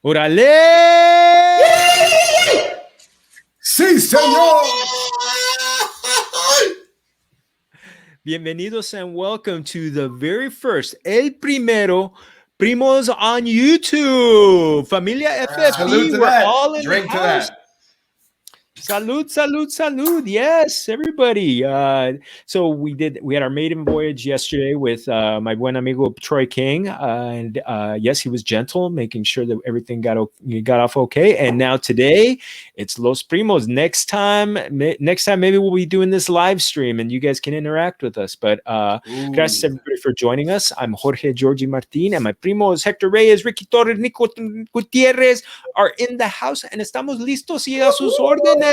¡Órale! ¡Sí, señor! Bienvenidos and welcome to the very first, el primero, Primos on YouTube. Familia FFB, Salute to we're that. all in Drink the to house. that. Salud, salud, salud. Yes, everybody. So we had our maiden voyage yesterday with my buen amigo Troy King. And yes, he was gentle, making sure that everything got off okay. And now today it's Los Primos. Next time maybe we'll be doing this live stream and you guys can interact with us. But gracias everybody for joining us. I'm Jorge Georgie Martin and my primos Hector Reyes, Ricky Torres, Nico Gutierrez are in the house and estamos listos y a sus órdenes.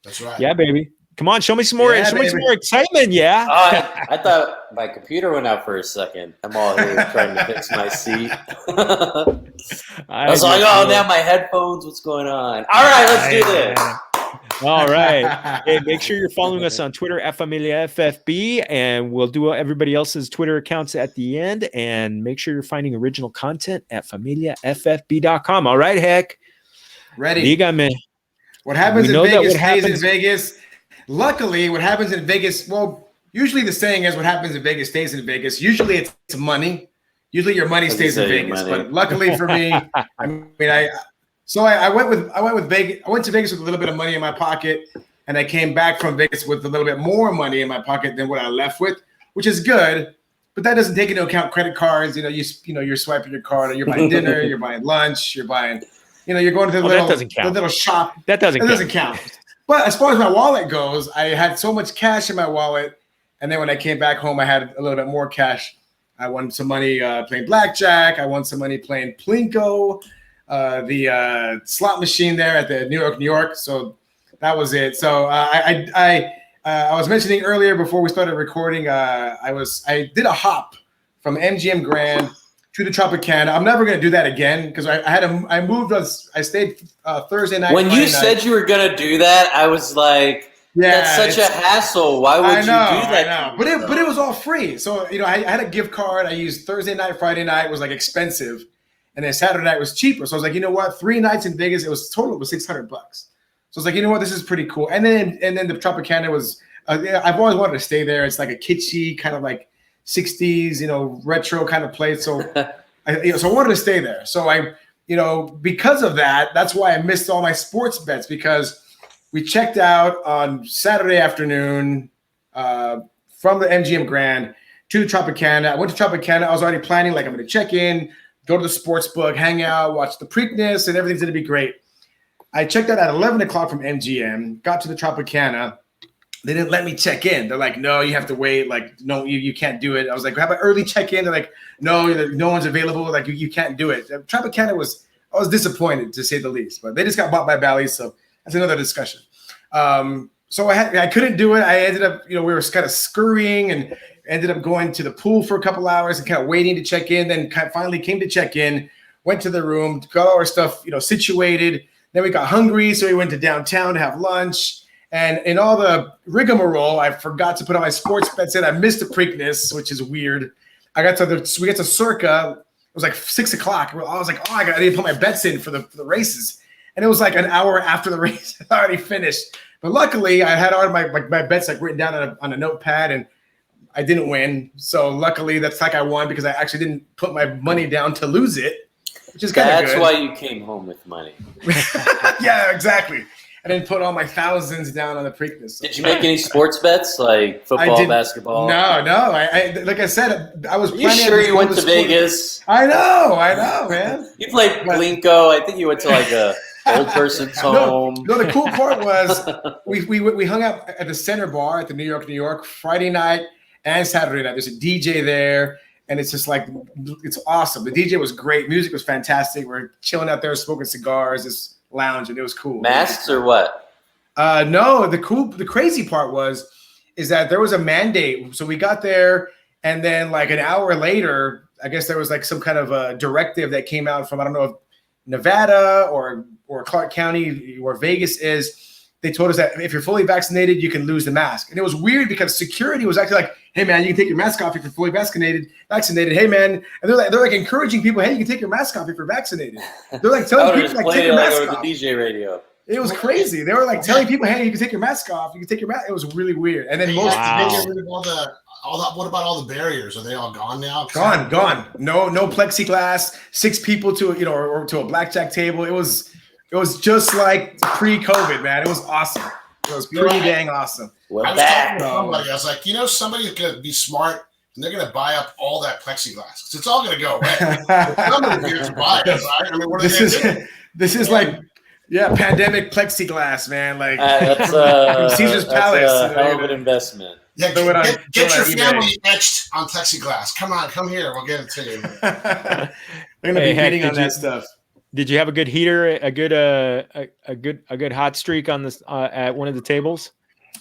That's right. Yeah, baby. Come on, show me some more. Show me some more excitement. Yeah. I thought my computer went out for a second. I'm all here trying to fix my seat. I was like, oh, now my headphones. What's going on? All right, let's do this. All right. Hey, make sure you're following us on Twitter at Familia FFB, and we'll do everybody else's Twitter accounts at the end. And make sure you're finding original content at familiaffb.com. All right, Heck. Ready. Dígame. What happens in Vegas stays in Vegas. Luckily, what happens in Vegas, well, usually the saying is what happens in Vegas stays in Vegas. Usually it's money. Usually your money stays in Vegas. But luckily for me, I went to Vegas with a little bit of money in my pocket, and I came back from Vegas with a little bit more money in my pocket than what I left with, which is good. But that doesn't take into account credit cards. You're swiping your card, or you're buying dinner, you're buying lunch, you're buying. You're going to the little shop. That doesn't count. But as far as my wallet goes, I had so much cash in my wallet. And then when I came back home, I had a little bit more cash. I won some money playing blackjack. I won some money playing Plinko, the slot machine there at the New York. So that was it. So I was mentioning earlier before we started recording, I did a hop from MGM Grand to the Tropicana. I'm never going to do that again because I stayed Thursday night. When you said you were going to do that, I was like, that's such a hassle. Why would you do that? I know. But it was all free. So, I had a gift card. I used Thursday night, Friday night was like expensive. And then Saturday night was cheaper. So I was like, you know what? 3 nights in Vegas, it was $600. So I was like, you know what? This is pretty cool. And then the Tropicana was, I've always wanted to stay there. It's like a kitschy kind of like 60s, retro kind of place. So I wanted to stay there. So because of that, that's why I missed all my sports bets, because we checked out on Saturday afternoon from the MGM Grand to the Tropicana. I went to Tropicana. I was already planning, like, I'm going to check in, go to the sports book, hang out, watch the Preakness, and everything's going to be great. I checked out at 11 o'clock from MGM, got to the Tropicana. They didn't let me check in. They're like, no, you have to wait. Like, no, you can't do it. I was like, how about early check-in? They're like, no one's available. Like, you can't do it. Tropicana I was disappointed, to say the least. But they just got bought by Bally's, so that's another discussion. So I couldn't do it. I ended up, we were kind of scurrying and ended up going to the pool for a couple hours and kind of waiting to check in. Then finally came to check in, went to the room, got all our stuff, situated. Then we got hungry, so we went to downtown to have lunch. And in all the rigmarole, I forgot to put on my sports bets in. I missed the Preakness, which is weird. We got to Circa. It was like 6 o'clock. I was like, I need to put my bets in for the races. And it was like an hour after the race had already finished. But luckily, I had all my bets like written down on a notepad, and I didn't win. So luckily, that's like I won because I actually didn't put my money down to lose it, which is kind of good. That's why you came home with money. Yeah, exactly. I didn't put all my thousands down on the Preakness. So. Did you make any sports bets, like football, basketball? No. I like I said, I was planning. You sure you went to Vegas? I know, man. You played Plinko. I think you went to like a old person's home. No, the cool part was we hung out at the Center Bar at the New York Friday night and Saturday night. There's a DJ there, and it's just like, it's awesome. The DJ was great. Music was fantastic. We're chilling out there, smoking cigars, this lounge, and it was cool. Masks or what? No, the crazy part is that there was a mandate. So we got there, and then like an hour later, I guess there was like some kind of a directive that came out from, I don't know if Nevada or Clark County, where Vegas is, they told us that if you're fully vaccinated, you can lose the mask. And it was weird because security was actually like, hey man, you can take your mask off if you're fully vaccinated. Hey man. And they're like encouraging people, hey, you can take your mask off if you're vaccinated. They're like telling people like take your mask off. The DJ radio. It was crazy. They were like telling people, hey, you can take your mask off. You can take your mask. It was really weird. And then they get rid of what about all the barriers? Are they all gone now? Gone. No plexiglass, 6 people to or to a blackjack table. It was just like pre-COVID, man. It was awesome. It was pretty dang awesome. I was talking to somebody. I was like, somebody's going to be smart, and they're going to buy up all that plexiglass. It's all going to go away. Somebody's going to buy it, right? I mean, what are they going to do? This is like, pandemic plexiglass, man. Like that's Caesar's Palace. That's a hell of an investment. Yeah, get your family etched on plexiglass. Come here. We'll get it to you. They're going to be hitting on that stuff. Did you have a good heater, a good hot streak on this at one of the tables?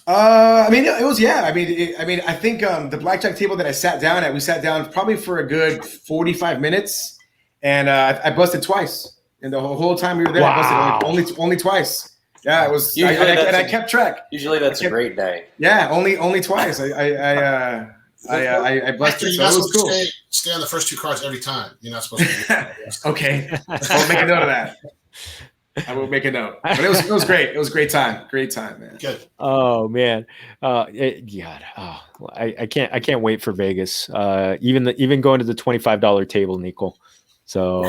I mean, it was I think the blackjack table that I sat down at, we sat down probably for a good 45 minutes, and I busted twice. And the whole time we were there, I busted only twice. Yeah, it was. I kept track. Usually that's a great day. Yeah, only twice. I busted. So it was cool. Stay on the first 2 cards every time. You're not supposed to. Okay, I'll make a note of that. I will make a note. But it was great. It was a great time. Great time, man. Good. Oh man, I can't wait for Vegas. Even going to the $25 table, Nico. So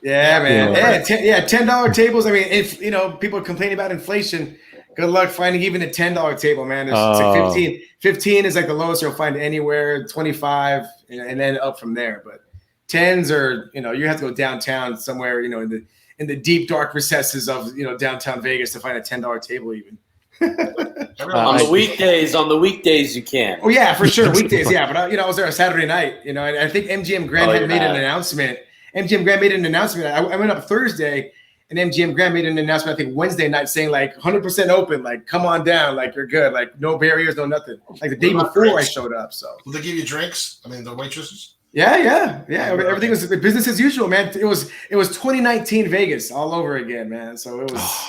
yeah, man. $10 tables. I mean, if people are complaining about inflation, good luck finding even a $10 table, man. It's like 15. 15 is like the lowest you'll find anywhere. 25, and then up from there. But 10s are, you have to go downtown somewhere, in the deep dark recesses of downtown Vegas to find a $10 table even. On the weekdays you can. Oh yeah, for sure, weekdays. Yeah, but I was there a Saturday night. And I think MGM Grand had made an announcement. MGM Grand made an announcement. I went up Thursday, and MGM Grand made an announcement, I think Wednesday night, saying like 100% open, like come on down, like you're good, like no barriers, no nothing. Like the day before I showed up. So will they give you drinks? I mean, the waitresses. Yeah. Everything was business as usual, man. It was 2019 Vegas all over again, man. So it was.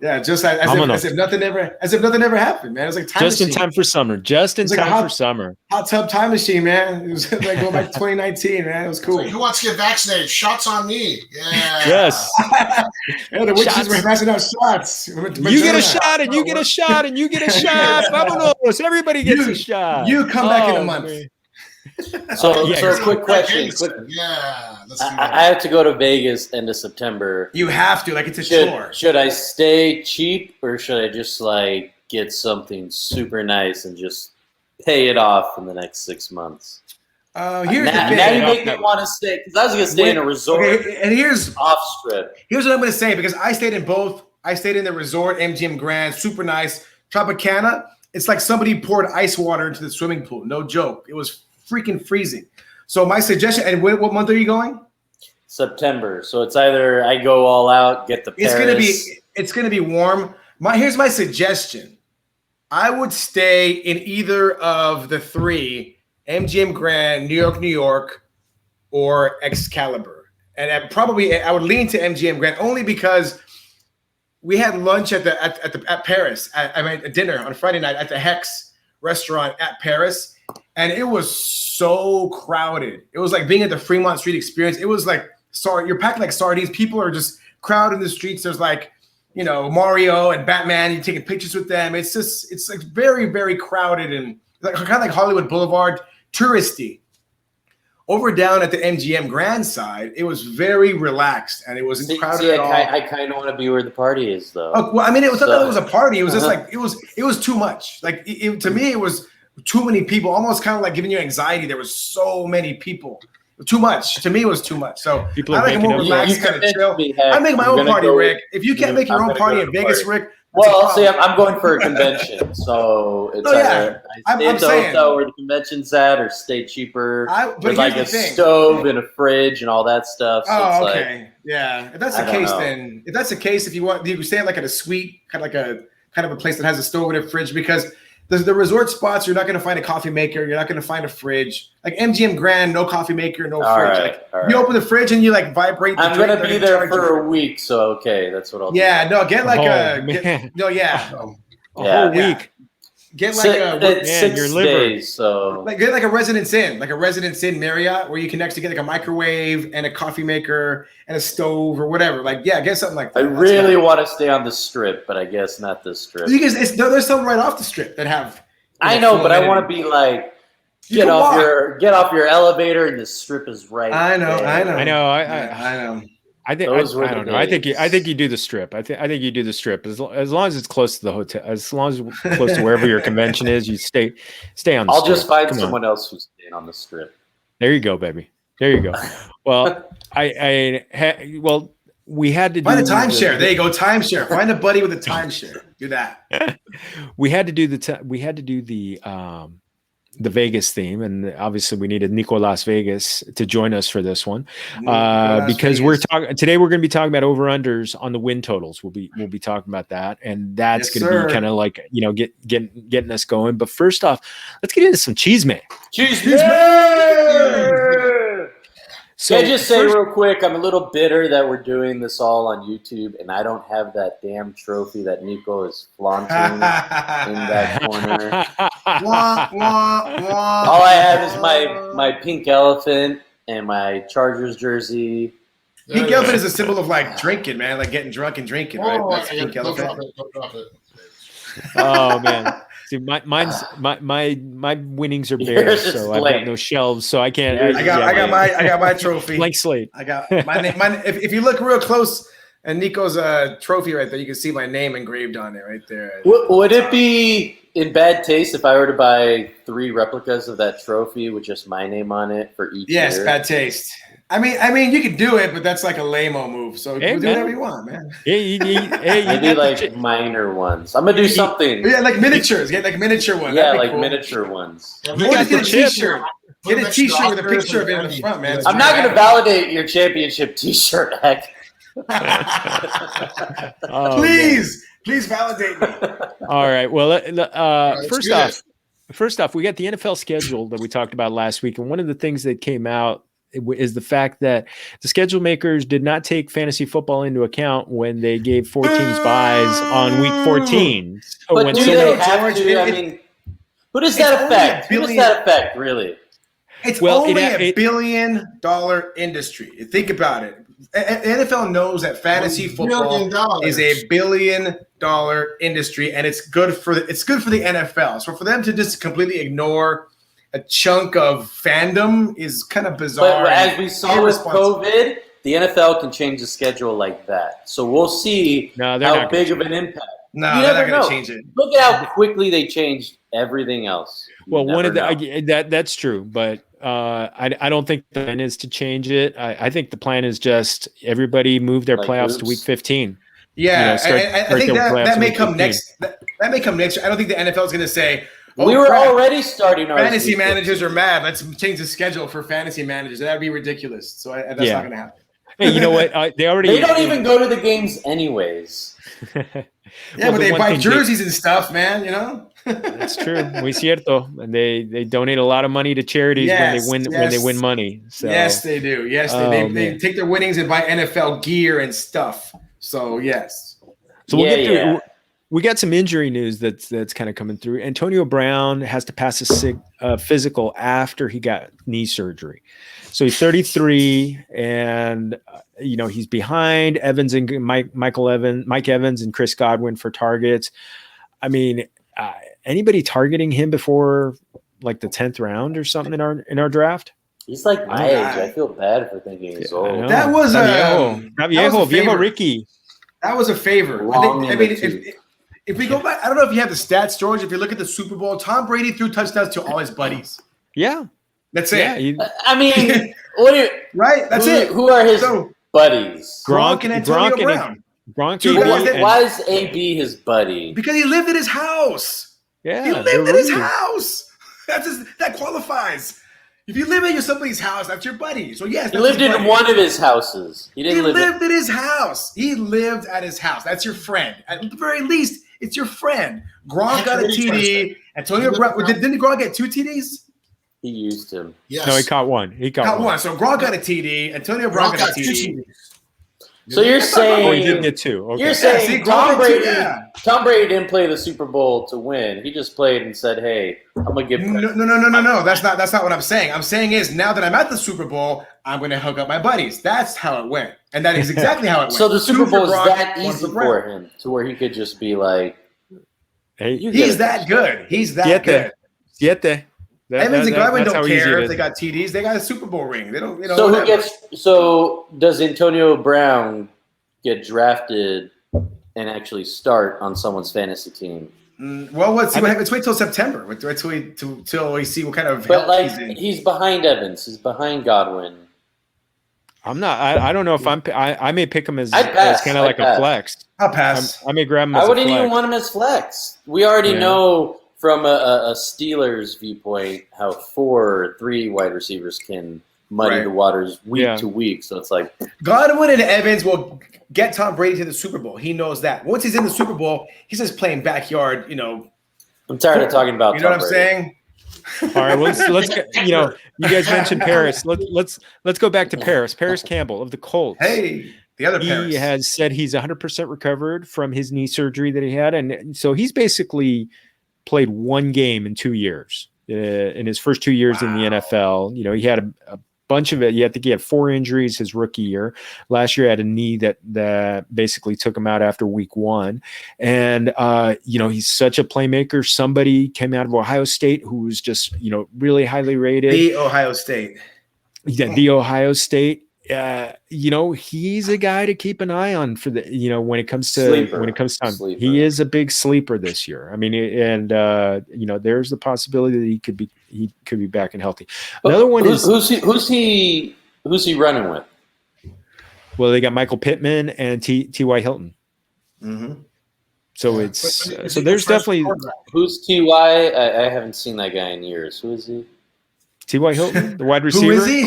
Yeah, just as if nothing ever happened, man. It was like time just machine. In time for summer. Just in time for summer. Hot tub time machine, man. It was like going back to 2019, man. It was cool. Like, who wants to get vaccinated? Shots on me. Yeah. Yes. The witches were passing out shots. You get a shot, and you get a shot, and you get a shot. Vámonos. Everybody gets a shot. You come back in a month. Man. So quick question. I have to go to Vegas end of September. You have to, like it's a chore. Should I stay cheap, or should I just like get something super nice and just pay it off in the next 6 months? Here's the thing. Now you make me want to stay, because I was going to stay in a resort. Okay, and here's off strip. Here's what I'm going to say, because I stayed in both. I stayed in the resort, MGM Grand, super nice. Tropicana, it's like somebody poured ice water into the swimming pool. No joke. It was freaking freezing. So my suggestion, and what month are you going? September. So it's either I go all out, get the Paris. It's gonna be warm. Here's my suggestion. I would stay in either of the 3, MGM Grand, New York, or Excalibur. And I would lean to MGM Grand only because we had lunch at Paris. I mean, dinner on Friday night at the Hex restaurant at Paris. And it was so crowded. It was like being at the Fremont Street Experience. It was like, you're packed like sardines. People are just crowded in the streets. There's like, Mario and Batman. You're taking pictures with them. It's like very, very crowded and like kind of like Hollywood Boulevard, touristy. Over down at the MGM Grand side, it was very relaxed and it wasn't crowded at all. I kind of want to be where the party is, though. Oh, well, I mean, it was not that it was a party. It was just like it was too much. Like to me, it was too many people, almost kind of like giving you anxiety. There was so many people. Too much. To me, it was too much. So people I like a more relaxed kind of chill. I make my own party, Rick. If you can't make your own party in Vegas, Rick. Well, see, I'm going for a convention, so it's either I stay at the hotel where the convention's at, or stay cheaper with like a stove and a fridge and all that stuff. So oh, okay, yeah. If that's the case, then if that's the case, if you stay like at a suite, kind of a place that has a stove and a fridge, because the resort spots, you're not going to find a coffee maker. You're not going to find a fridge. Like MGM Grand, no coffee maker, no fridge. Like, you open the fridge and you like vibrate. I'm going to be there for a week, so okay, that's what I'll do. Yeah, no, get like a whole week. Get like 6 days, so like get like a Residence Inn Marriott where you can actually get like a microwave and a coffee maker and a stove or whatever. Like, yeah, get something like that. I really want to stay on the Strip, but I guess not the Strip. There's some right off the Strip that have. I know, but I want to be like get off your elevator and the Strip is right. I know. I don't know. I think you do the Strip. I think you do the Strip as long as it's close to the hotel, as long as it's close to wherever your convention is. You stay on the I'll Strip. just find someone else who's staying on the Strip. There you go, baby. There you go. Well, we had to find a timeshare. There you go, timeshare. Find a buddy with a timeshare. Do that. We had to do the Vegas theme, and obviously we needed Nico Las Vegas to join us for this one because we're talking today. We're going to be talking about over-unders on the win totals. We'll be talking about that, and that's going to be kind of like getting us going. But first off, let's get into some cheese man. So can I just say real quick, I'm a little bitter that we're doing this all on YouTube, and I don't have that damn trophy that Nico is flaunting in that corner. All I have is my pink elephant and my Chargers jersey. Pink elephant is a symbol of like drinking, man, like getting drunk and drinking, right? That's pink elephant. Don't drop it. Oh man. See, my winnings are bare, so I've got no shelves, so I can't. I got my trophy. Blank slate. I got my name. If you look real close, and Nico's trophy right there, you can see my name engraved on it right there. Would it be in bad taste if I were to buy 3 replicas of that trophy with just my name on it for each year? Yes, bad taste. I mean, you could do it, but that's like a lame-o move. So you do whatever you want, man. Maybe like minor ones. I'm gonna do something. Yeah, like miniatures. Get like miniature ones. Yeah, like cool. Miniature ones. Or just get a T-shirt. Get a T-shirt with a picture of it on the front, man. I'm not gonna validate your championship T-shirt, Heck. Please validate me. All right. Well, first off, we got the NFL schedule that we talked about last week, and one of the things that came out is the fact that the schedule makers did not take fantasy football into account when they gave 4 teams buys on week 14. So but do they have to? I mean, who does that affect? Who does that affect, really? It's only a $1 billion industry. Think about it. NFL knows that fantasy football is a $1 billion industry, and it's good for the NFL. So for them to just completely ignore a chunk of fandom is kind of bizarre. But as we saw with COVID, the NFL can change the schedule like that. So we'll see how big of an impact. No, they're not going to change it. Look at how quickly they changed everything else. Well, that's true, but I don't think the plan is to change it. I think the plan is just everybody move their playoffs to week 15. Yeah, I think that may come next. That may come next year. I don't think the NFL is going to say, we were already starting our fantasy managers are mad. Let's change the schedule for fantasy managers. That'd be ridiculous. So that's not going to happen. Hey, you know what? They don't even go to the games anyways. Yeah, but they buy jerseys and stuff, man. You know. That's true. Muy cierto. And they donate a lot of money to charities when they win money. So. Yes, they do. Yes, they take their winnings and buy NFL gear and stuff. So yes. So we'll get through. We got some injury news that's kind of coming through. Antonio Brown has to pass a physical after he got knee surgery. So he's 33, and he's behind Evans and Mike Evans and Chris Godwin for targets. I mean, anybody targeting him before like the 10th round or something in our draft? He's like my age. I feel bad for thinking he's old. That was Viejo Ricky. That was a favor. I mean, if we go back, I don't know if you have the stats, George. If you look at the Super Bowl, Tom Brady threw touchdowns to all his buddies. Yeah. That's it. I mean, right? That's it. Who are his buddies? Gronk and Antonio Brown. Why is AB his buddy? Because he lived in his house. Yeah. He lived in his house. That qualifies. If you live in somebody's house, that's your buddy. So yes, he lived in one of his houses. He lived in his house. He lived at his house. That's your friend. At the very least, it's your friend. Gronk got a TD Antonio Brown, didn't Gronk get 2 TDs? He used him. Yes. No, he caught one. He caught one. So Gronk got a TD. Antonio Brown got a TD. So you're saying he did get 2. Okay. You're saying Tom Brady didn't play the Super Bowl to win. He just played and said, "Hey, I'm gonna give." No. That's not what I'm saying. I'm saying is now that I'm at the Super Bowl, I'm gonna hook up my buddies. That's how it went, and that is exactly how it went. So the Super Bowl is that easy for him to where he could just be like, "Hey, he's that good. He's that good." Evans and Godwin don't care if they got TDs. They got a Super Bowl ring. They don't. So does Antonio Brown get drafted and actually start on someone's fantasy team? Well, let's wait till September. Let's wait till we see what kind of. But he's behind Evans. He's behind Godwin. I'm not. I don't know if I may pick him as kind of like a flex. I'll pass. I may grab him. I wouldn't even want him as flex. We already know. From a Steelers viewpoint, how 4 or 3 wide receivers can muddy the waters week to week. So it's like Godwin and Evans will get Tom Brady to the Super Bowl. He knows that. Once he's in the Super Bowl, he's just playing backyard. I'm tired of talking about. You know what I'm saying? All right, let's get, you guys mentioned Paris. Let's go back to Paris. Paris Campbell of the Colts. Hey. The other Paris. He has said he's 100% recovered from his knee surgery that he had, and so he's basically played 1 game in 2 years in his first 2 years in the NFL. He had a bunch of it. I think he had 4 injuries his rookie year. Last year, he had a knee that basically took him out after week 1. And, he's such a playmaker. Somebody came out of Ohio State who was just, really highly rated. The Ohio State. Yeah, the Ohio State. He's a guy to keep an eye on for the, when it comes to time. Sleeper. He is a big sleeper this year. I mean, and there's the possibility that he could be back and healthy. Another one who's he running with? Well, they got Michael Pittman and T.Y. Hilton. Mm-hmm. So so there's definitely who's T.Y. I haven't seen that guy in years. Who is he? T.Y. Hilton, the wide receiver. Who is he?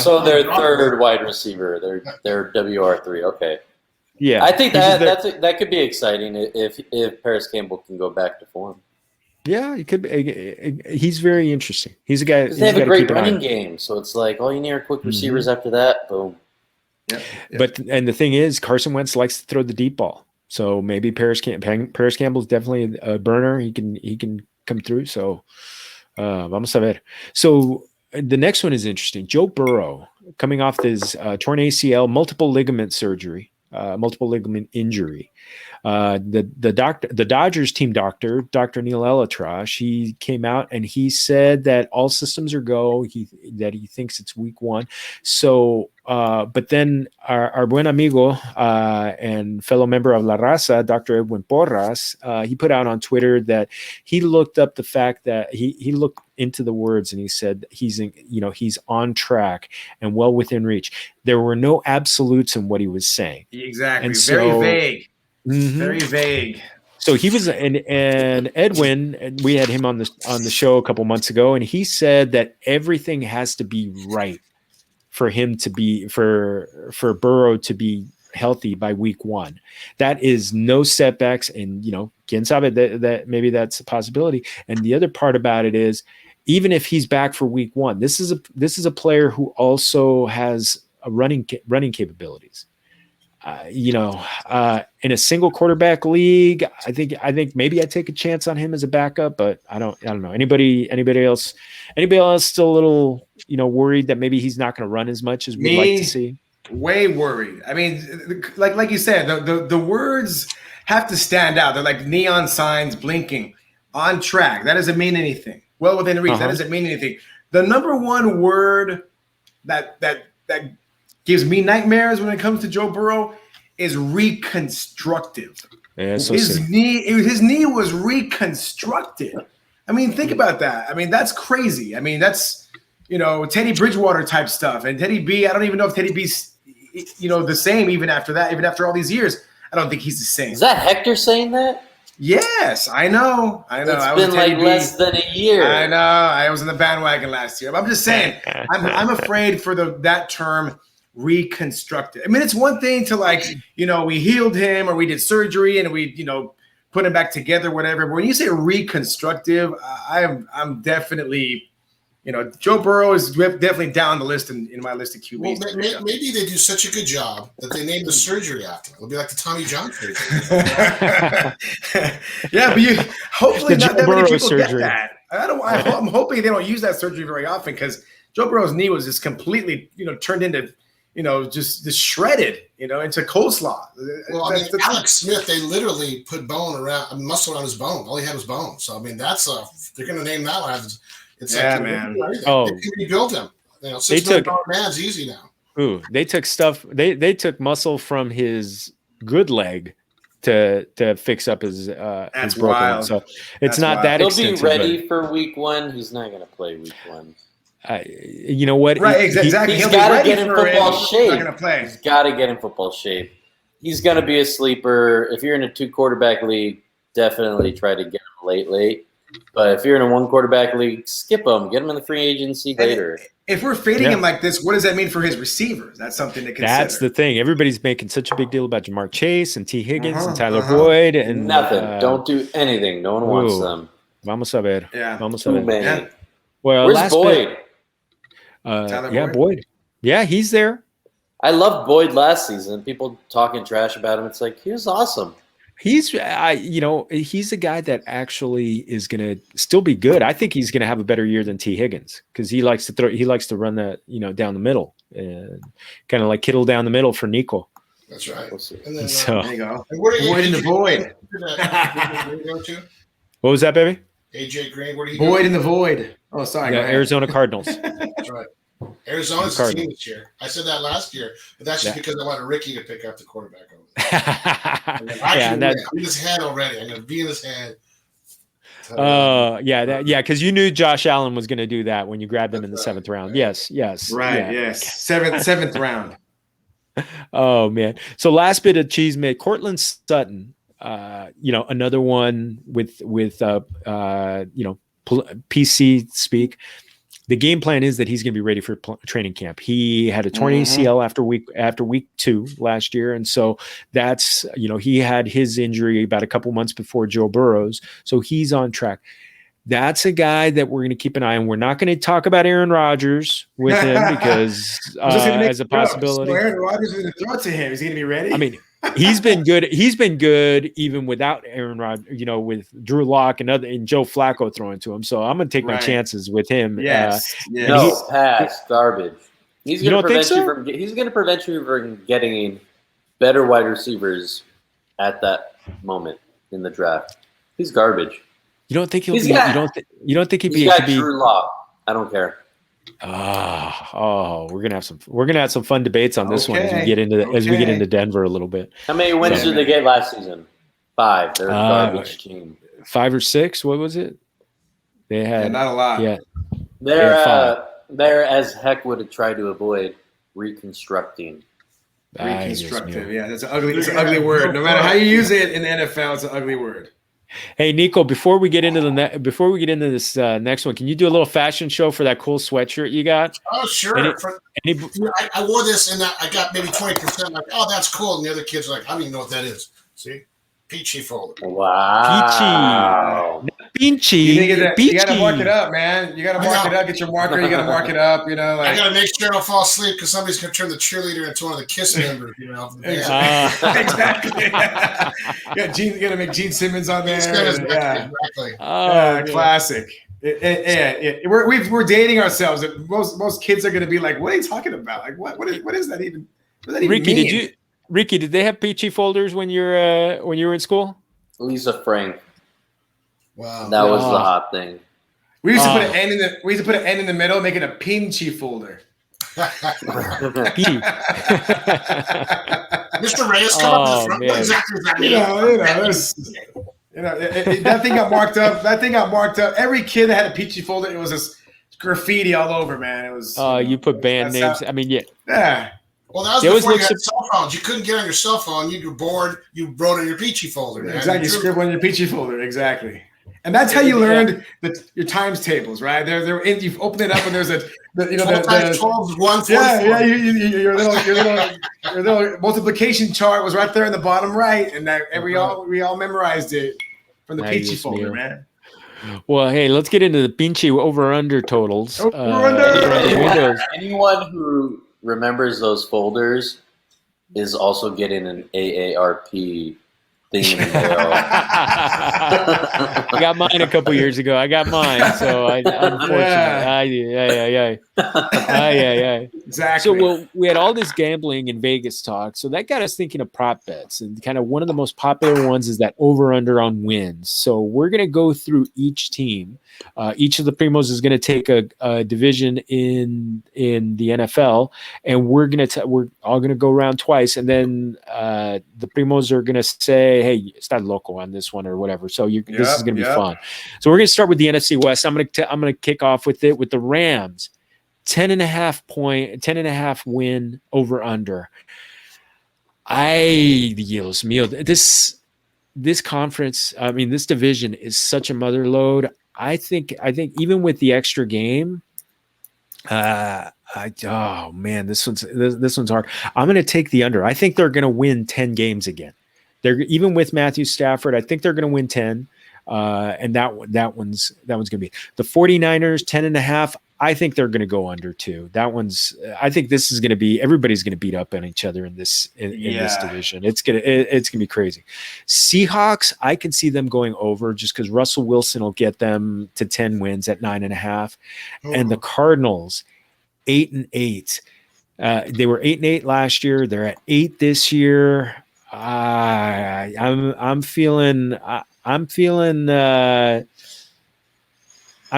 So their third wide receiver, they're WR3. Okay. Yeah, I think that could be exciting if Paris Campbell can go back to form. Yeah, he could be. He's very interesting. He's a guy. They have a great running game, so it's like all you need are quick receivers after that. Boom. Yeah. But the thing is, Carson Wentz likes to throw the deep ball, so maybe Paris Campbell's definitely a burner. He can come through. So vamos a ver. So. The next one is interesting. Joe Burrow, coming off his torn ACL, multiple ligament surgery, multiple ligament injury. The Dodgers team doctor, Dr. Neil Elatrash, he came out and he said that all systems are go. That he thinks it's week 1. So, but then our buen amigo and fellow member of La Raza, Dr. Edwin Porras, he put out on Twitter that he looked up the fact that he looked into the words and he said he's on track and well within reach. There were no absolutes in what he was saying. Exactly. And very vague. Mm-hmm. Very vague. So he was, and Edwin, we had him on the show a couple months ago, and he said that everything has to be right for him to be for Burrow to be healthy by week 1. That is no setbacks, and quien sabe that maybe that's a possibility. And the other part about it is, even if he's back for week 1, this is a player who also has a running capabilities. In a single quarterback league, I think maybe I'd take a chance on him as a backup, but I don't know. Anybody else still a little, worried that maybe he's not going to run as much as we'd like to see? Way worried. I mean, like you said, the words have to stand out. They're like neon signs blinking. On track. That doesn't mean anything. Well within reach. That doesn't mean anything. The number one word that gives me nightmares when it comes to Joe Burrow is reconstructive. Yeah, his knee was reconstructed. I mean, think about that. I mean, that's crazy. I mean, that's Teddy Bridgewater type stuff. And Teddy B, I don't even know if Teddy B's the same even after that, even after all these years. I don't think he's the same. Is that Hector saying that? Yes, I know. It's been like less than a year. I know. I was in the bandwagon last year. But I'm just saying, I'm afraid for that term reconstructed. I mean, it's one thing to we healed him or we did surgery and we, putting it back together, whatever. But when you say reconstructive, I'm definitely, Joe Burrow is definitely down the list in my list of QBs. Well, maybe they do such a good job that they name the surgery after. It'll be like the Tommy John surgery. Yeah, but hopefully not that many people surgery. get that. I'm hoping they don't use that surgery very often because Joe Burrow's knee was just completely, turned into, just shredded, into coleslaw. Well, I mean, Alex Smith, they literally put muscle around his bone. All he had was bone. So, I mean, they're going to name that one. It's man. Oh, they can rebuild him. $6 million man's easy now. Ooh, they took stuff. They took muscle from his good leg to fix up his broken one. So it's not that extensive. He'll be ready for week 1. He's not going to play week 1. You know what? Right, exactly. He's got to get in football shape. Not gonna play. He's got to get in football shape. He's going to be a sleeper. If you're in a 2-quarterback league, definitely try to get him late. But if you're in a 1-quarterback league, skip him. Get him in the free agency later. If we're fading him like this, what does that mean for his receivers? That's something to consider. That's the thing. Everybody's making such a big deal about Jamar Chase and T. Higgins and Tyler Boyd and nothing. Don't do anything. No one wants them. Vamos a ver. Yeah. Vamos a ver. Yeah. Well, where's Boyd? Boyd. Yeah, he's there. I loved Boyd last season. People talking trash about him. It's like he was awesome. He's a guy that actually is going to still be good. I think he's going to have a better year than T. Higgins because he likes to throw. He likes to run that down the middle, and kind of like Kittle down the middle for Nico. That's right. And then, so there you go. Boyd in the void. What was that, baby? AJ Green. Where do you Boyd go? in the void. Oh, sorry. Yeah, Arizona Cardinals. That's right. Arizona's the team this year. I said that last year, but that's just because I wanted Ricky to pick up the quarterback over there. I'm in his head already. I'm going to be in his head. Because you knew Josh Allen was going to do that when you grabbed him in the 7th round. Right. Yes. Right, yes. Seventh round. Oh, man. So last bit of cheese made Cortland Sutton, another one with PC speak. The game plan is that he's going to be ready for training camp. He had a torn ACL after week 2 last year. And so that's, he had his injury about a couple months before Joe Burrow's. So he's on track. That's a guy that we're going to keep an eye on. We're not going to talk about Aaron Rodgers with him because as a possibility. So Aaron Rodgers is going to throw it to him. Is he going to be ready? I mean, he's been good. He's been good even without Aaron Rodgers, with Drew Lock and Joe Flacco throwing to him. So I'm going to take my chances with him. Yes. No, pass, garbage. He's going to prevent so? He's going to prevent you from getting better wide receivers at that moment in the draft. He's garbage. You don't think he'll be? You don't think he'd be? He's got Drew Lock. I don't care. We're gonna have some fun debates on this one as we get into Denver a little bit. How many wins did they get last season? 5. They're a garbage team. 5 or 6. What was it? They had not a lot. Yeah, they're as Heck would have tried to avoid reconstructing. Reconstructive. Yeah, that's an ugly word. No matter how you use it in the NFL, it's an ugly word. Hey Nico, before we get into this next one, can you do a little fashion show for that cool sweatshirt you got? Oh sure. I wore this and I got maybe 20%. Like, oh, that's cool. And the other kids are like, I don't even know what that is. See, peachy folder. Wow. Peachy. You got to mark it up, man. You got to mark it up. Get your marker. You got to mark it up. I got to make sure I don't fall asleep because somebody's going to turn the cheerleader into one of the KISS members. Exactly. You got to make Gene Simmons on there. Exactly. Classic. We're dating ourselves. Most kids are going to be like, "What are you talking about? Like, what is that even? What does that even mean?" Ricky, did they have peachy folders when you were in school? Lisa Frank. Wow, that was the hot thing. We used to put an N in the middle, make it a pinchy folder. Mr. Reyes, come up to the front. What exactly does that mean? That thing got marked up. Every kid that had a peachy folder, it was just graffiti all over, man. It was. You put band names. I mean, yeah. Well, that was before you had cell phones. You couldn't get on your cell phone. You were bored. You wrote in your peachy folder. Exactly. You scribbled on your peachy folder. Exactly. And that's how you learned your times tables, right? You open it up and there's the 12 times 12 is 144. Yeah, your little multiplication chart was right there in the bottom right, and we all memorized it from the Peachy folder, man. Well, hey, let's get into the Pinchy over-under totals. Anyone who remembers those folders is also getting an AARP thing in the mail. I got mine a couple years ago. So unfortunately, exactly. So we had all this gambling in Vegas talk, so that got us thinking of prop bets, and kind of one of the most popular ones is that over/under on wins. So we're gonna go through each team. Each of the primos is gonna take a division in the NFL, and we're all gonna go around twice, and then the primos are gonna say, "Hey, está loco on this one" or whatever. So this is gonna be fun. So we're gonna start with the NFC West. I'm gonna kick off with the Rams. 10.5 win over under. Dios mío, this conference, I mean, this division is such a mother load. I think even with the extra game, oh man, this one's hard. I'm going to take the under. I think they're going to win 10 games again. They're even with Matthew Stafford. I think they're going to win 10. And that one's going to be the 49ers 10.5. I think they're going to go under too. I think this is going to be, everybody's going to beat up on each other in this division. It's going to be crazy. Seahawks, I can see them going over just because Russell Wilson will get them to 10 wins at 9.5. And the Cardinals 8-8. They were 8-8 last year. They're at 8 this year. I'm feeling they're going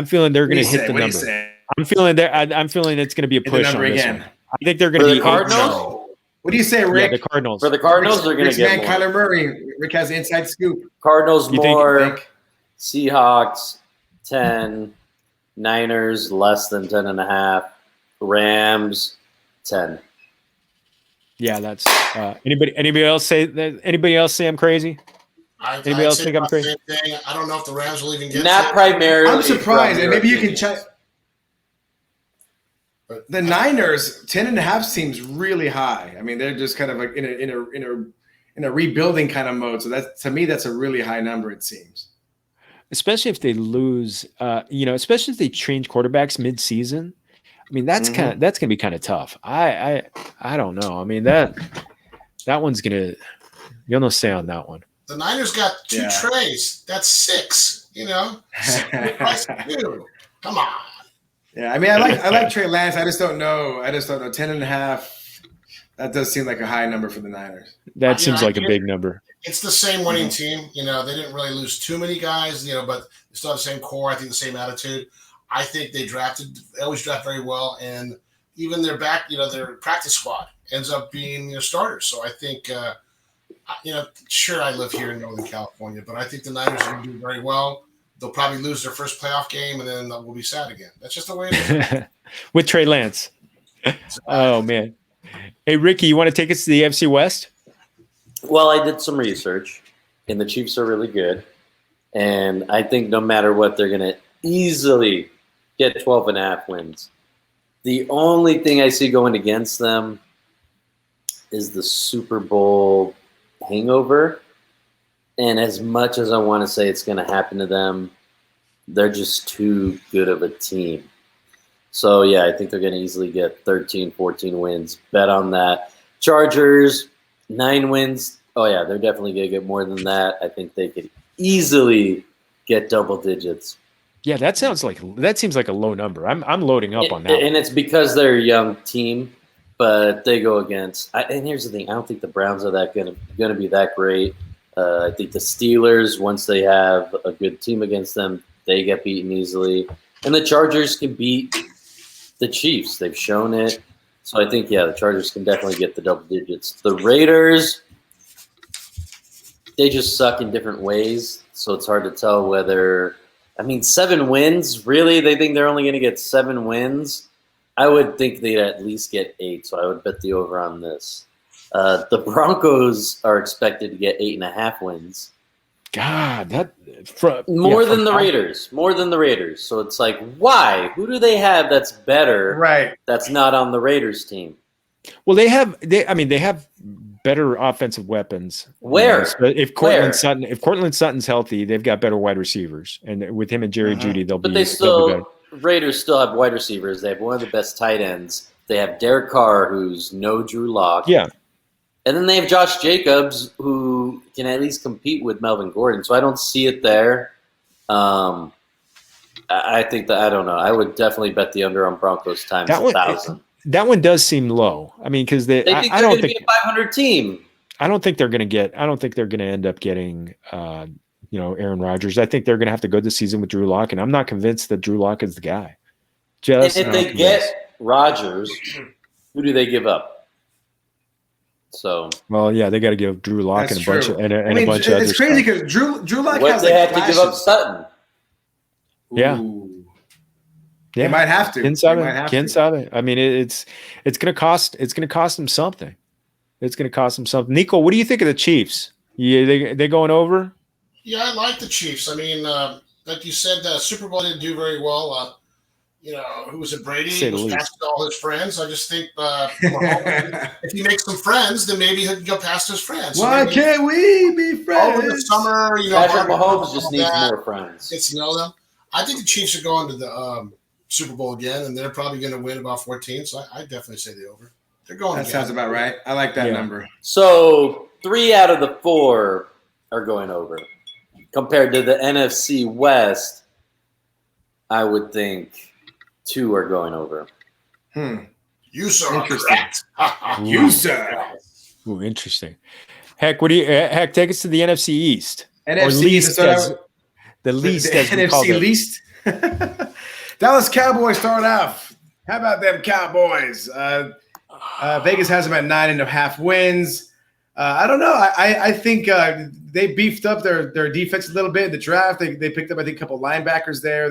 to hit the number. I'm feeling it's going to be a push on this again. one. I think they're going to be Cardinals. What do you say, Rick? Yeah, the Cardinals. For the Cardinals, they're going to get more. Kyler Murray. Rick has the inside scoop. Cardinals You more. Seahawks 10. Niners less than 10.5. Rams 10. Yeah, that's anybody else say that? Anybody else say I'm crazy? Anybody else think I'm crazy? I don't know if the Rams will even get Not primarily. I'm surprised, and maybe you can check. The Niners 10.5 seems really high. I mean, they're just kind of like in a rebuilding kind of mode. So to me, that's a really high number. It seems, especially if they lose. Especially if they change quarterbacks mid-season. I mean, that's going to be kind of tough. I don't know. I mean that one's gonna. You'll know say on that one. The Niners got 2 trays. That's 6. Come on. Yeah, I mean, I like Trey Lance. I just don't know. 10.5. That does seem like a high number for the Niners. That seems like a big number. It's the same winning team. They didn't really lose too many guys. But they still have the same core. I think the same attitude. I think they always draft very well, and even their their practice squad ends up being starters. So I think, sure, I live here in Northern California, but I think the Niners are going to do very well. They'll probably lose their first playoff game, and then we'll be sad again. That's just the way it is. With Trey Lance. Oh, man. Hey, Ricky, you want to take us to the AFC West? Well, I did some research, and the Chiefs are really good. And I think no matter what, they're going to easily get 12.5 wins. The only thing I see going against them is the Super Bowl hangover. And as much as I want to say it's going to happen to them, they're just too good of a team. So, yeah, I think they're going to easily get 13, 14 wins. Bet on that. Chargers, 9 wins. Oh, yeah, they're definitely going to get more than that. I think they could easily get double digits. Yeah, that seems like a low number. I'm loading up on that. And it's because they're a young team, but they go against. And here's the thing: I don't think the Browns are going to be that great. I think the Steelers, once they have a good team against them, they get beaten easily. And the Chargers can beat the Chiefs. They've shown it. So I think, the Chargers can definitely get the double digits. The Raiders, they just suck in different ways. So it's hard to tell whether – 7 wins? Really? They think they're only going to get 7 wins? I would think they'd at least get 8, so I would bet the over on this. The Broncos are expected to get 8.5 wins. God, More than the Raiders. More than the Raiders. So it's like, why? Who do they have that's better? Right. That's not on the Raiders team. Well, they have better offensive weapons. Where? If Cortland Sutton's healthy, they've got better wide receivers, and with him and Jerry Jeudy, they'll be. But Raiders still have wide receivers. They have one of the best tight ends. They have Derek Carr, who's no Drew Lock. Yeah. And then they have Josh Jacobs, who can at least compete with Melvin Gordon. So I don't see it there. I think that I don't know. I would definitely bet the under on Broncos times 1,000. That one does seem low. I mean, because they think they're going to be a 500 team. I don't think they're going to end up getting Aaron Rodgers. I think they're going to have to go this season with Drew Lock, and I'm not convinced that Drew Lock is the guy. And if they get Rodgers, who do they give up? So they got to give Drew Lock and a bunch of other. It's crazy because Drew Lock what has they have to give up Sutton. Yeah. Ooh. Yeah, they might have to. I mean, it's going to cost them something. It's going to cost them something. Nico, what do you think of the Chiefs? Yeah, they going over? Yeah, I like the Chiefs. I mean, like you said, the Super Bowl didn't do very well. Who was it? Brady was past all his friends. I just think if he makes some friends, then maybe he can go past his friends. Why can't we be friends? Over the summer, Patrick Mahomes just needs more friends. Get to know them. I think the Chiefs are going to the Super Bowl again, and they're probably going to win about 14. So I definitely say the over. They're going. That sounds about right. I like that number. So 3 out of the 4 are going over. Compared to the NFC West, I would think 2 are going over. You sir, interesting. You sir. Ooh, interesting. Heck, take us to the NFC East. NFC East. The least, the as we NFC call it. least. Dallas Cowboys start off. How about them Cowboys? Vegas has them at 9.5 wins. I don't know. I think they beefed up their defense a little bit in the draft. They picked up, I think, a couple linebackers there.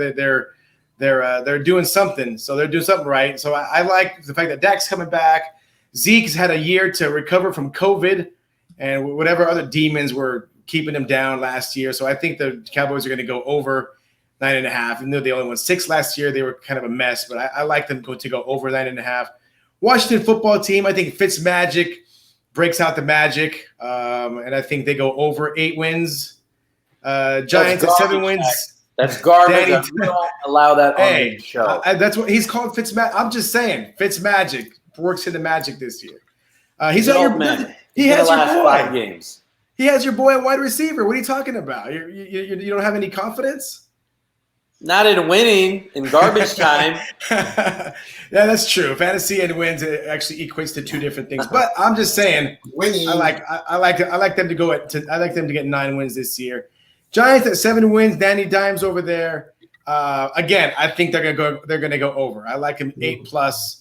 They're doing something. So they're doing something right. So I like the fact that Dak's coming back. Zeke's had a year to recover from COVID and whatever other demons were keeping him down last year. So I think the Cowboys are going to go over 9.5. Even though they only won 6 last year, they were kind of a mess. But I like them to go over 9.5. Washington football team, I think Fitzmagic breaks out the magic. And I think they go over 8 wins. Giants at 7 wins. That's garbage. We don't allow that on the show. That's what he's called Fitzmagic. I'm just saying, Fitzmagic works in the magic this year. He's on your man. He has your boy. 5 games. He has your boy at wide receiver. What are you talking about? You don't have any confidence? Not in winning in garbage time. Yeah, that's true. Fantasy and wins actually equates to 2 different things. But I'm just saying, winning. I like them to go I like them to get 9 wins this year. Giants at 7 wins. Danny Dimes over there. Again, I think they're gonna go over. I like him 8+.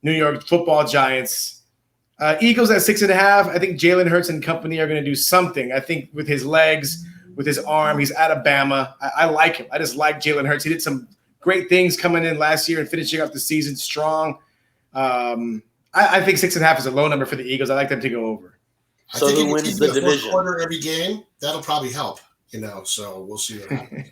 New York Football Giants. Eagles at 6.5. I think Jalen Hurts and company are going to do something. I think with his legs, with his arm, he's out of Bama. I like him. I just like Jalen Hurts. He did some great things coming in last year and finishing up the season strong. I think 6.5 is a low number for the Eagles. I like them to go over. So who wins the division? Quarter every game. That'll probably help. So we'll see what happens.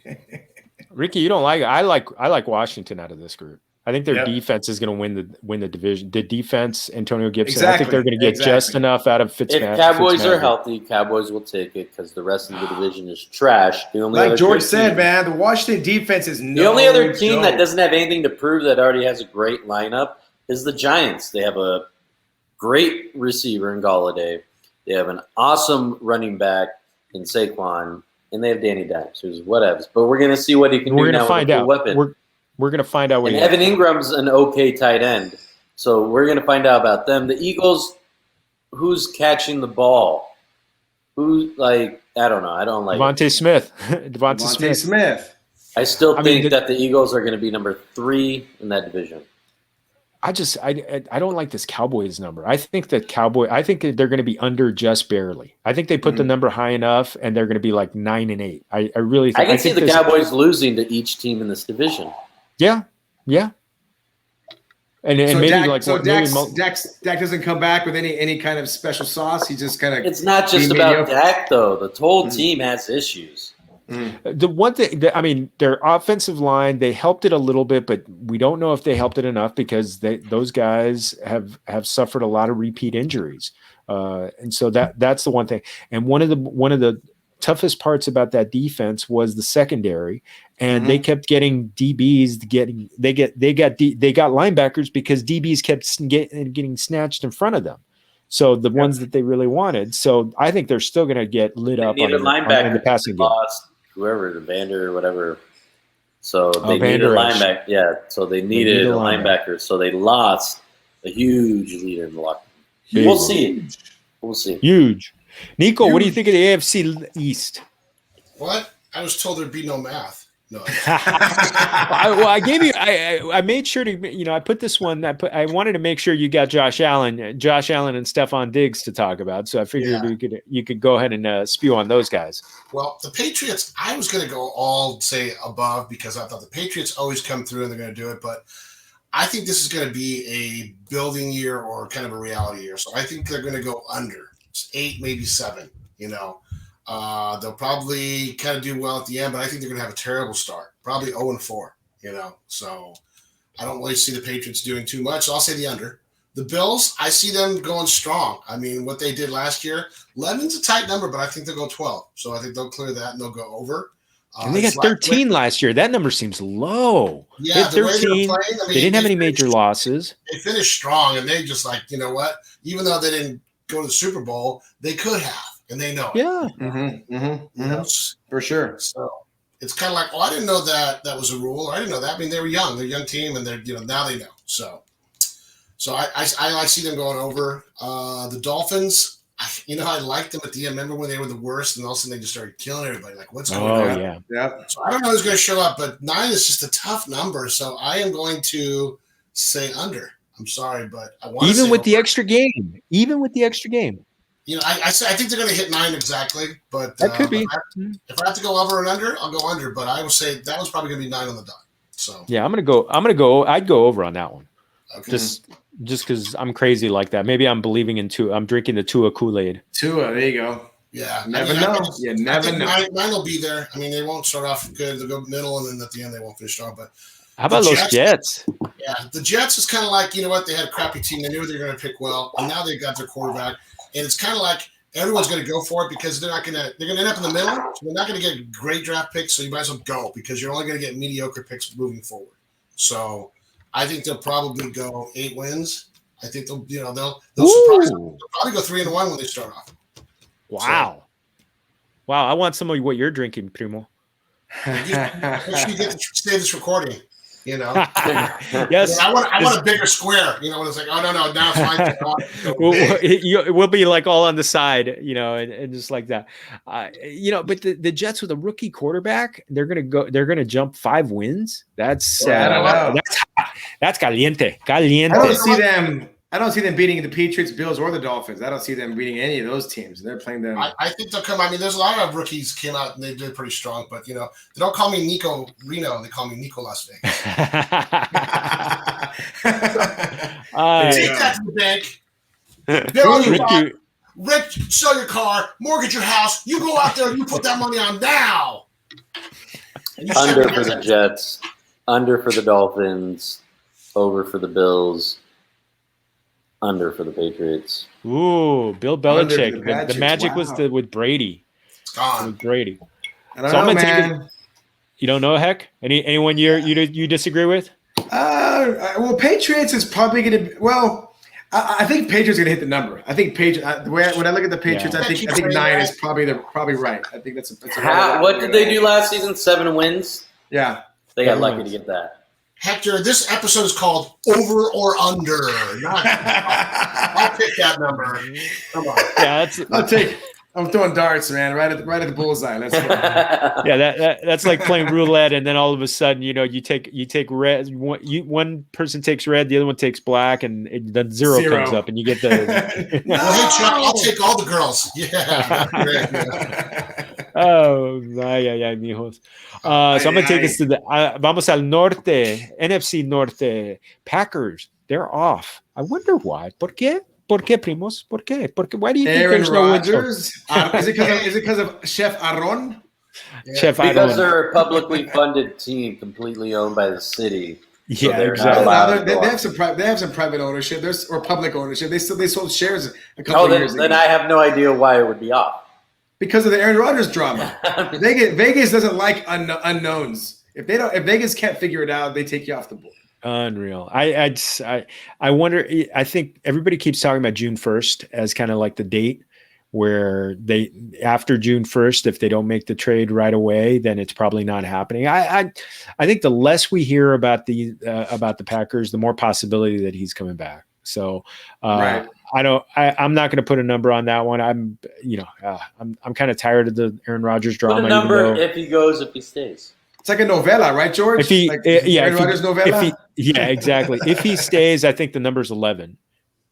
Ricky, you don't like it. I like Washington out of this group. I think their defense is going to win the division. The defense, Antonio Gibson. Exactly. I think they're going to get just enough out of Fitzmagic. If Cowboys are healthy, Cowboys will take it because the rest of the division is trash. The only like George said, man, the Washington defense is the only other team that doesn't have anything to prove that already has a great lineup is the Giants. They have a great receiver in Golladay. They have an awesome running back in Saquon, and they have Danny Dimes, who's whatevs. But we're going to see what he can do now with a weapon. We're going to find out what and Evan Ingram's an okay tight end. So we're going to find out about them. The Eagles, who's catching the ball? I don't know. I don't like Devontae Smith. Devontae Smith. I still think that the Eagles are going to be number 3 in that division. I don't like this Cowboys number. I think they're going to be under just barely. I think they put the number high enough, and they're going to be like 9-8. I really think. I can see the Cowboys losing to each team in this division. Yeah. And So maybe Dak, like so what, maybe Dak doesn't come back with any kind of special sauce. He just kind of. It's not just about Dak, though. The whole team has issues. The one thing that, I mean, their offensive line, they helped it a little bit, but we don't know if they helped it enough because those guys have suffered a lot of repeat injuries. And so that's the one thing. And one of the toughest parts about that defense was the secondary, and they kept getting DBs they got linebackers because DBs kept getting snatched in front of them. So the ones that they really wanted. So I think they're still going to get lit up on the passing game. Whoever, the Vander or whatever. So they needed a linebacker. Yeah, so they needed a linebacker. So they lost a huge leader in the locker room. We'll see. We'll see. Huge. Nico, what do you think of the AFC East? What? I was told there'd be no math. No. I gave you. I made sure to. I put this one. I wanted to make sure you got Josh Allen, and Stephon Diggs to talk about. So I figured you could go ahead and spew on those guys. Well, the Patriots. I was going to go all say above because I thought the Patriots always come through and they're going to do it, but I think this is going to be a building year or kind of a reality year. So I think they're going to go under. It's 8, maybe 7. They'll probably kind of do well at the end, but I think they're going to have a terrible start, probably 0-4, So I don't really see the Patriots doing too much. So I'll say the under. The Bills, I see them going strong. I mean, what they did last year, 11's a tight number, but I think they'll go 12. So I think they'll clear that and they'll go over. And they got 13 last year. That number seems low. Yeah, they had 13. They didn't have any major losses. They finished strong, and they just you know what? Even though they didn't go to the Super Bowl, they could have. And they know it. Yeah. For sure. So it's kind of like, I didn't know that was a rule. I didn't know that. I mean, they were young. They're a young team, and they're now they know. So I see them going over. The Dolphins, I liked them at the end. Remember when they were the worst, and all of a sudden they just started killing everybody? Like, what's going on? Yeah. So I don't know who's going to show up, but 9 is just a tough number. So I am going to say under. I'm sorry, but I want to even with over. the extra game. I think they're going to hit 9 exactly, but that could be. If I have to go over and under, I'll go under. But I will say that one's probably going to be 9 on the dot. So yeah, I'm gonna go. I'd go over on that one. Okay. Just because I'm crazy like that. Maybe I'm believing in Tua. I'm drinking the Tua Kool-Aid. Tua, there you go. Yeah, never know. You never know. 9 will be there. I mean, they won't start off good. They'll go middle, and then at the end they won't finish strong. But how about those Jets? Yeah, the Jets is kind of like, what? They had a crappy team. They knew they were going to pick well, and now they got their quarterback. And it's kind of like everyone's going to go for it because they're going to end up in the middle. So they're not going to get great draft picks. So you might as well go because you're only going to get mediocre picks moving forward. So I think they'll probably go 8 wins. I think they'll surprise them. They'll probably go 3-1 when they start off. Wow. Wow. I want some of what you're drinking, Primo. Make sure you get to save this recording. Yes. I want a bigger square. When it's like, oh no, now it's fine. We'll be like all on the side, and just like that. But the Jets with a rookie quarterback, they're gonna jump 5 wins. That's caliente. I don't see them beating the Patriots, Bills, or the Dolphins. I don't see them beating any of those teams. They're playing them. I think they'll come. I mean, there's a lot of rookies came out and they did pretty strong. But they don't call me Nico Reno. They call me Nico Las Vegas. Take that to the bank. Rick, sell your car, mortgage your house. You go out there and you put that money on now. Under for the Jets. Under for the Dolphins. Over for the Bills. Under for the Patriots. Ooh, Bill Belichick. The magic was with Brady. It's gone. With Brady. I don't know, man. You don't know, Heck? Anyone you disagree with? Well, Patriots is probably going to. Well, I think Patriots are going to hit the number. I think when I look at the Patriots, I think 9 is probably right. I think that's what did they do last season? 7 wins. Yeah, they got lucky to get that. Hector, this episode is called Over or Under. I'll pick that number. Come on. Yeah, I'm throwing darts, man, right at the bullseye. Let's go. Yeah, that's like playing roulette, and then all of a sudden, you take red. One person takes red, the other one takes black, and then zero comes up, and you get the. Well, hey, Chuck, I'll take all the girls. Yeah. Oh, ay, mijos. So I'm going to take us to the vamos al norte, NFC Norte. Packers, they're off. I wonder why. ¿Por qué? ¿Por qué, primos? ¿Por qué? Why do you think Aaron there's no win total? Rodgers. Is it because of Chef Aaron? Chef Because Aaron. they're a publicly funded team, completely owned by the city. So Yeah, they're exactly. not allowed to They go on. have some private ownership. Or public ownership. They sold shares a couple Oh, of years ago. then I have no idea why it would be off. Because of the Aaron Rodgers drama. Vegas doesn't like unknowns. If Vegas can't figure it out, they take you off the board. Unreal. I wonder. I think everybody keeps talking about June 1st as kind of like the date where they after June 1st, if they don't make the trade right away, then it's probably not happening. I think the less we hear about the Packers, the more possibility that he's coming back. So Right. I'm not going to put a number on that one. I'm kind of tired of the Aaron Rodgers drama. Put a number if he goes, if he stays. It's like a novella, right, George? If he, Aaron Rodgers novella. Exactly. If he stays, I think the number's 11.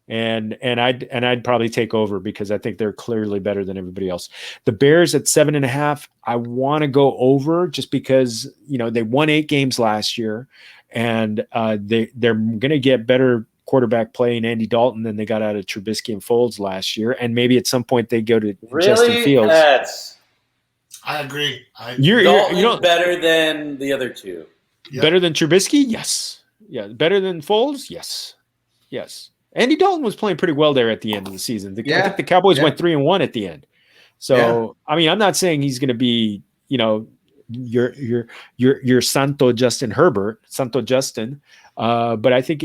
And I'd probably take over because I think they're clearly better than everybody else. The Bears at 7.5. I want to go over just because they won 8 games last year, and they're going to get better quarterback play in Andy Dalton than they got out of Trubisky and Foles last year, and maybe at some point they go to Justin Fields. I agree. Dalton's better than the other two. Yep. Better than Trubisky? Yes. Yeah. Better than Foles? Yes. Andy Dalton was playing pretty well there at the end of the season. I think the Cowboys went 3-1 at the end. So I mean, I'm not saying he's going to be, your Santo Justin Herbert, but I think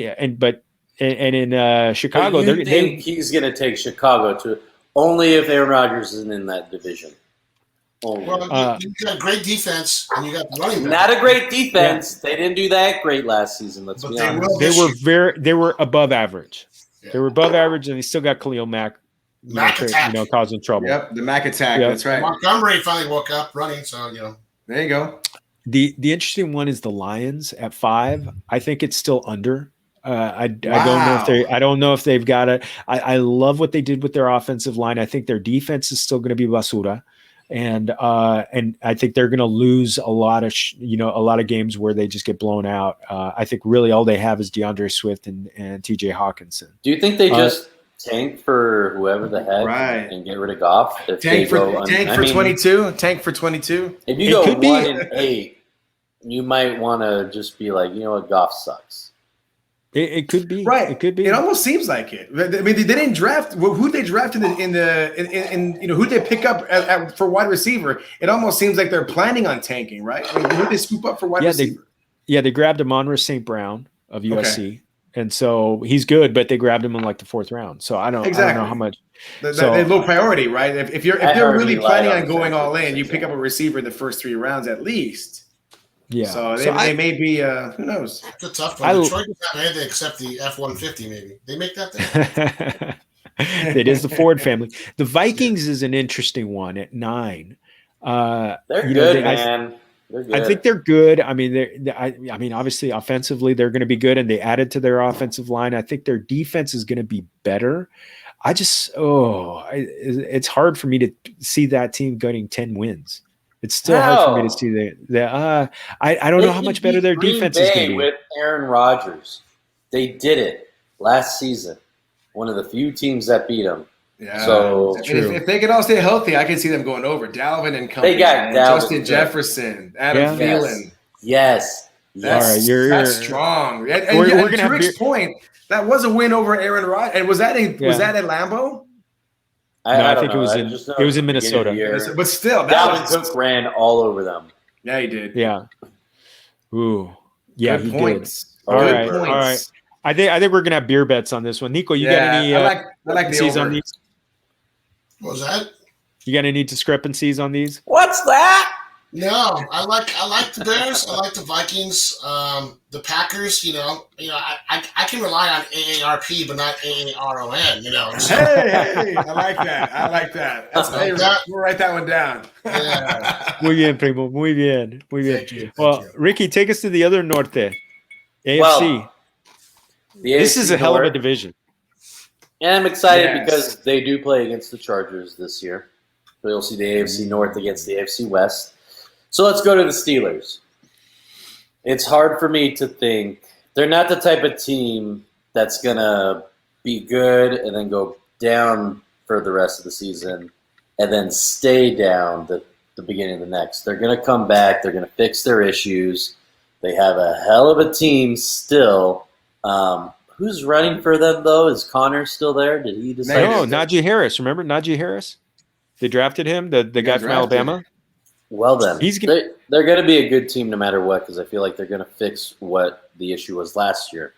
in Chicago, But you think he's going to take Chicago to only if Aaron Rodgers isn't in that division. Only. Well, you got a great defense, and you got the running back. Not a great defense. Yeah. They didn't do that great last season. Let's be honest. They were above average. Yeah. They were above average, and they still got Khalil Mack, causing trouble. Yep, the Mack attack. Yep. That's right. Montgomery finally woke up running, so there you go. The interesting one is the Lions at 5. I think it's still under. I don't know if they've got it. I love what they did with their offensive line. I think their defense is still going to be basura. And I think they're going to lose a lot of games where they just get blown out. I think really all they have is DeAndre Swift and T.J. Hawkinson. Do you think they just tank for whoever the heck and get rid of Goff? Tank for 22. Tank for 22. If you go 1-8, you might want to just be like, Goff sucks. It could be right. It could be. It almost seems like it. I mean, they didn't draft who they drafted in who they pick up for wide receiver. It almost seems like they're planning on tanking, right? I mean, who they scoop up for wide receiver? They grabbed Amon-Ra St. Brown of USC, and so he's good, but they grabbed him in like the 4th round. So I don't know how much. They're low priority, right? If you're really planning on going all in, you pick up a receiver in the first 3 rounds at least. Yeah, so they may be. Who knows? It's a tough one. Detroit doesn't have anything except the F-150. Maybe they make that thing. It is the Ford family. The Vikings is an interesting one at 9. They're good, man. They're good. I think they're good. I mean, I mean, obviously, offensively, they're going to be good, and they added to their offensive line. I think their defense is going to be better. It's hard for me to see that team getting 10 wins. It's still hard for me to see that. I don't know how much better their defense is going to be. With Aaron Rodgers, they did it last season. One of the few teams that beat them. Yeah. So if they can all stay healthy, I can see them going over. Dalvin and company. They got Justin Jefferson, Adam Thielen. Yes. All right, that's strong. And we're going to Rick's point. That was a win over Aaron Rodgers. And was that at Lambeau? I think it was in Minnesota. But still, Dalvin Cook ran all over them. Yeah, he did. Yeah. Ooh. Yeah, Good he points. did. All right. I think we're gonna have beer bets on this one. Nico, you got any I like discrepancies on these? What was that? You got any discrepancies on these? What's that? No, I like the Bears. I like the Vikings. The Packers. I can rely on AARP, but not AARON. So. Hey, I like that. We'll write that one down. Yeah. Muy bien, primo. Muy bien. Thank you. Ricky, take us to the other Norte, AFC. Well, this is a hell of a division. And I'm excited because they do play against the Chargers this year. We'll see the AFC North against the AFC West. So let's go to the Steelers. It's hard for me to think. They're not the type of team that's going to be good and then go down for the rest of the season and then stay down the beginning of the next. They're going to come back. They're going to fix their issues. They have a hell of a team still. Who's running for them, though? Is Connor still there? Did he decide? No, Najee Harris. Remember Najee Harris? They drafted him, the guy from Alabama. Well, then, they're going to be a good team no matter what, because I feel like they're going to fix what the issue was last year.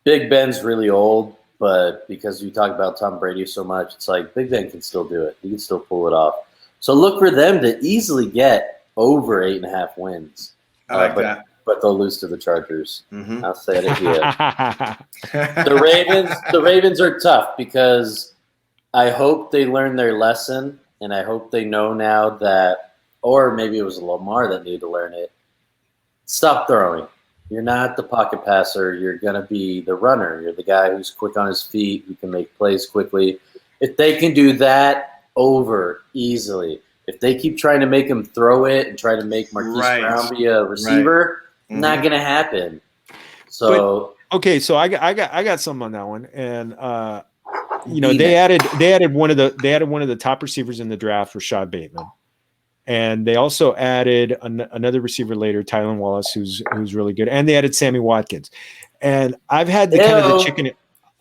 Big Ben's really old, but because we talk about Tom Brady so much, it's like Big Ben can still do it. He can still pull it off. So look for them to easily get over 8.5 wins. I like that. But they'll lose to the Chargers. Mm-hmm. I'll say it again. The Ravens are tough because I hope they learn their lesson, and I hope they know now that, or maybe it was Lamar that needed to learn it. Stop throwing. You're not the pocket passer. You're going to be the runner. You're the guy who's quick on his feet, who can make plays quickly. If they can do that over easily, if they keep trying to make him throw it and try to make Marquise Brown be a receiver, not going to happen. So so I got something on that one, and they added one of the top receivers in the draft, Rashad Bateman. And they also added another receiver later, Tylan Wallace, who's really good. And they added Sammy Watkins. And I've had the kind of the chicken.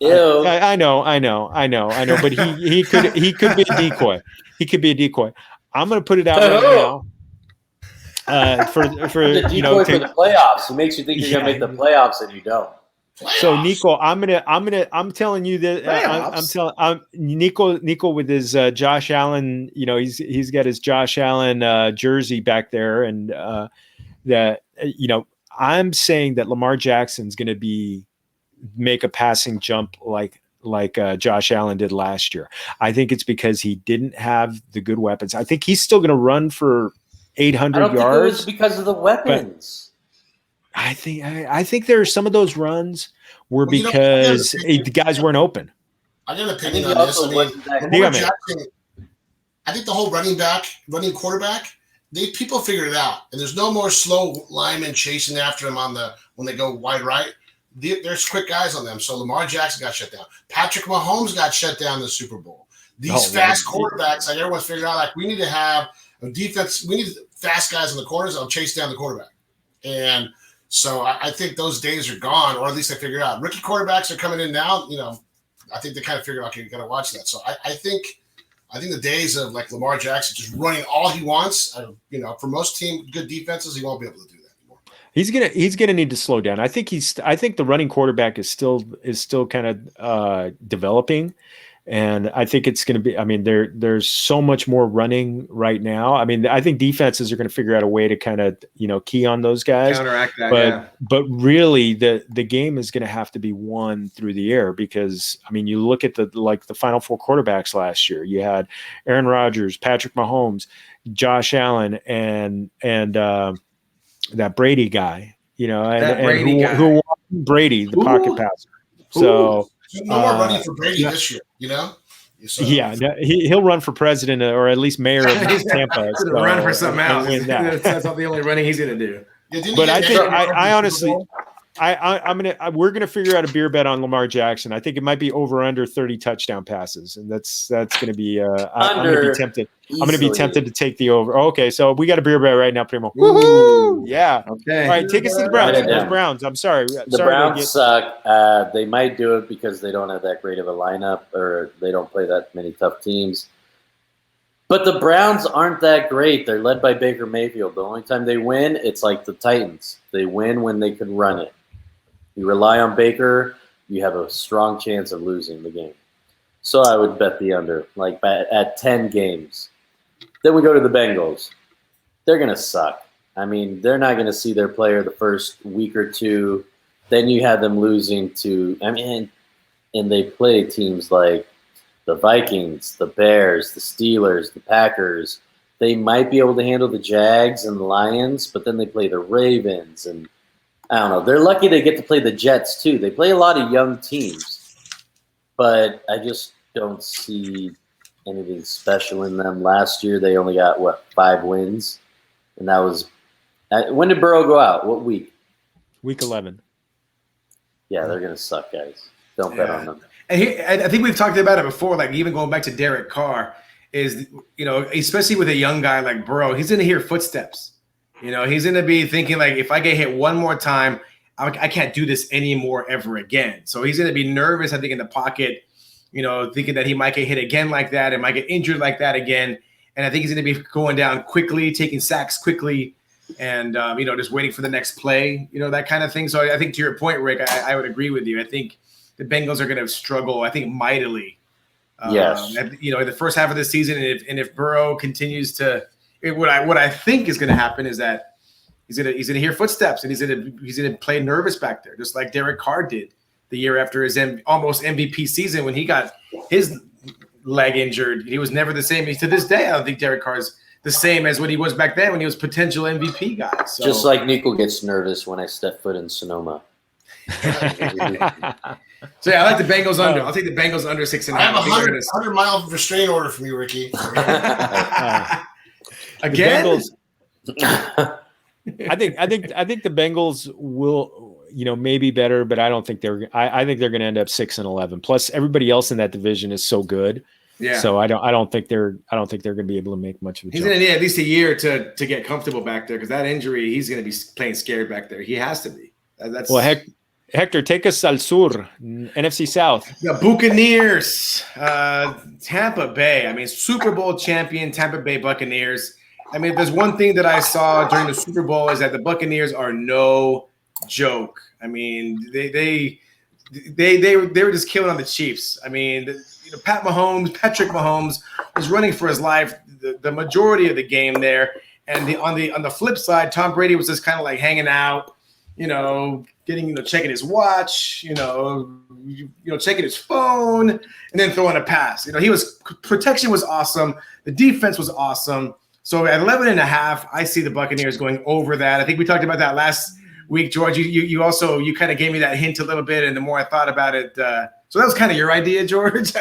I know. But he could be a decoy. He could be a decoy. I'm going to put it out right now. For the decoy for the playoffs. It makes you think you're going to make the playoffs, and you don't. So Nico, I'm telling you that I'm Nico with his Josh Allen, he's got his Josh Allen jersey back there, and I'm saying that Lamar Jackson's going to make a passing jump like Josh Allen did last year. I think it's because he didn't have the good weapons. I think he's still going to run for 800 yards. I don't think it was because of the weapons. I think there are some of those runs were because the guys weren't open. I got an opinion on this. I think the whole running quarterback, people figured it out, and there's no more slow linemen chasing after him when they go wide right. There's quick guys on them. So Lamar Jackson got shut down. Patrick Mahomes got shut down in the Super Bowl. These fast quarterbacks, like everyone's figured out, we need to have a defense. We need fast guys in the corners that'll chase down the quarterback. And so I think those days are gone, or at least they figured it out. Rookie quarterbacks are coming in now. I think they kind of figured out, okay, you got to watch that. So I think the days of like Lamar Jackson just running all he wants, for most good defenses, he won't be able to do that anymore. He's gonna need to slow down. I think the running quarterback is still kind of developing. And I think it's going to be, there's so much more running right now. I think defenses are going to figure out a way to kind of, key on those guys. Counteract that, but really the game is going to have to be won through the air because, you look at the final four quarterbacks last year. You had Aaron Rodgers, Patrick Mahomes, Josh Allen, and that Brady guy, who Brady, the pocket passer. So. No more running for Brady this year, So. Yeah, he'll run for president or at least mayor of Tampa. Run for something else. That's not the only running he's going to do. But I think I honestly, we're gonna figure out a beer bet on Lamar Jackson. I think it might be over under 30 touchdown passes, and that's gonna be. I'm gonna be tempted. Easily. I'm gonna be tempted to take the over. Okay, so we got a beer bet right now, Primo. Woohoo! Yeah. Okay. All right, take us to the Browns. The Browns. I'm sorry. The Browns suck. They might do it because they don't have that great of a lineup, or they don't play that many tough teams. But the Browns aren't that great. They're led by Baker Mayfield. The only time they win, it's like the Titans. They win when they can run it. You rely on Baker, you have a strong chance of losing the game. So I would bet the under, at 10 games. Then we go to the Bengals. They're going to suck. They're not going to see their player the first week or two. Then you have them losing to and they play teams like the Vikings, the Bears, the Steelers, the Packers. They might be able to handle the Jags and the Lions, but then they play the Ravens and I don't know. They're lucky they get to play the Jets, too. They play a lot of young teams. But I just don't see anything special in them. Last year, they only got, 5 wins? And that was – when did Burrow go out? What week? Week 11. Yeah, they're going to suck, guys. Don't bet on them. And I think we've talked about it before, like even going back to Derek Carr, is, especially with a young guy like Burrow, he's going to hear footsteps. He's going to be thinking, like, if I get hit one more time, I can't do this anymore ever again. So he's going to be nervous, I think, in the pocket, thinking that he might get hit again like that and might get injured like that again. And I think he's going to be going down quickly, taking sacks quickly, and, just waiting for the next play, that kind of thing. So I think to your point, Rick, I would agree with you. I think the Bengals are going to struggle, I think, mightily. Yes. In the first half of the season. And if Burrow continues to what I think is going to happen is that he's going to hear footsteps, and he's going to play nervous back there, just like Derek Carr did the year after his almost MVP season when he got his leg injured. He was never the same. To this day, I don't think Derek Carr's the same as what he was back then when he was potential MVP guy. So, just like Nico gets nervous when I step foot in Sonoma. So yeah, I like the Bengals under. I'll take the Bengals under 6.5. I have a 100-mile restraint order from you, Ricky. Again. I think the Bengals will, maybe better, but I don't think I think they're going to end up 6-11. Plus, everybody else in that division is so good. Yeah. So I don't think they're going to be able to make much of a jump. He's going to need at least a year to get comfortable back there, because that injury, he's going to be playing scared back there. He has to be. Hector, take us al sur, NFC South. The Buccaneers, Tampa Bay. I mean, Super Bowl champion Tampa Bay Buccaneers. I mean, if there's one thing that I saw during the Super Bowl is that the Buccaneers are no joke. I mean, they were just killing on the Chiefs. I mean, Patrick Mahomes was running for his life the majority of the game there, and on the flip side, Tom Brady was just kind of like hanging out, getting checking his watch, checking his phone, and then throwing a pass. Protection was awesome, the defense was awesome. So at 11.5, I see the Buccaneers going over that. I think we talked about that last week, George. You kind of gave me that hint a little bit, and the more I thought about it, so that was kind of your idea, George.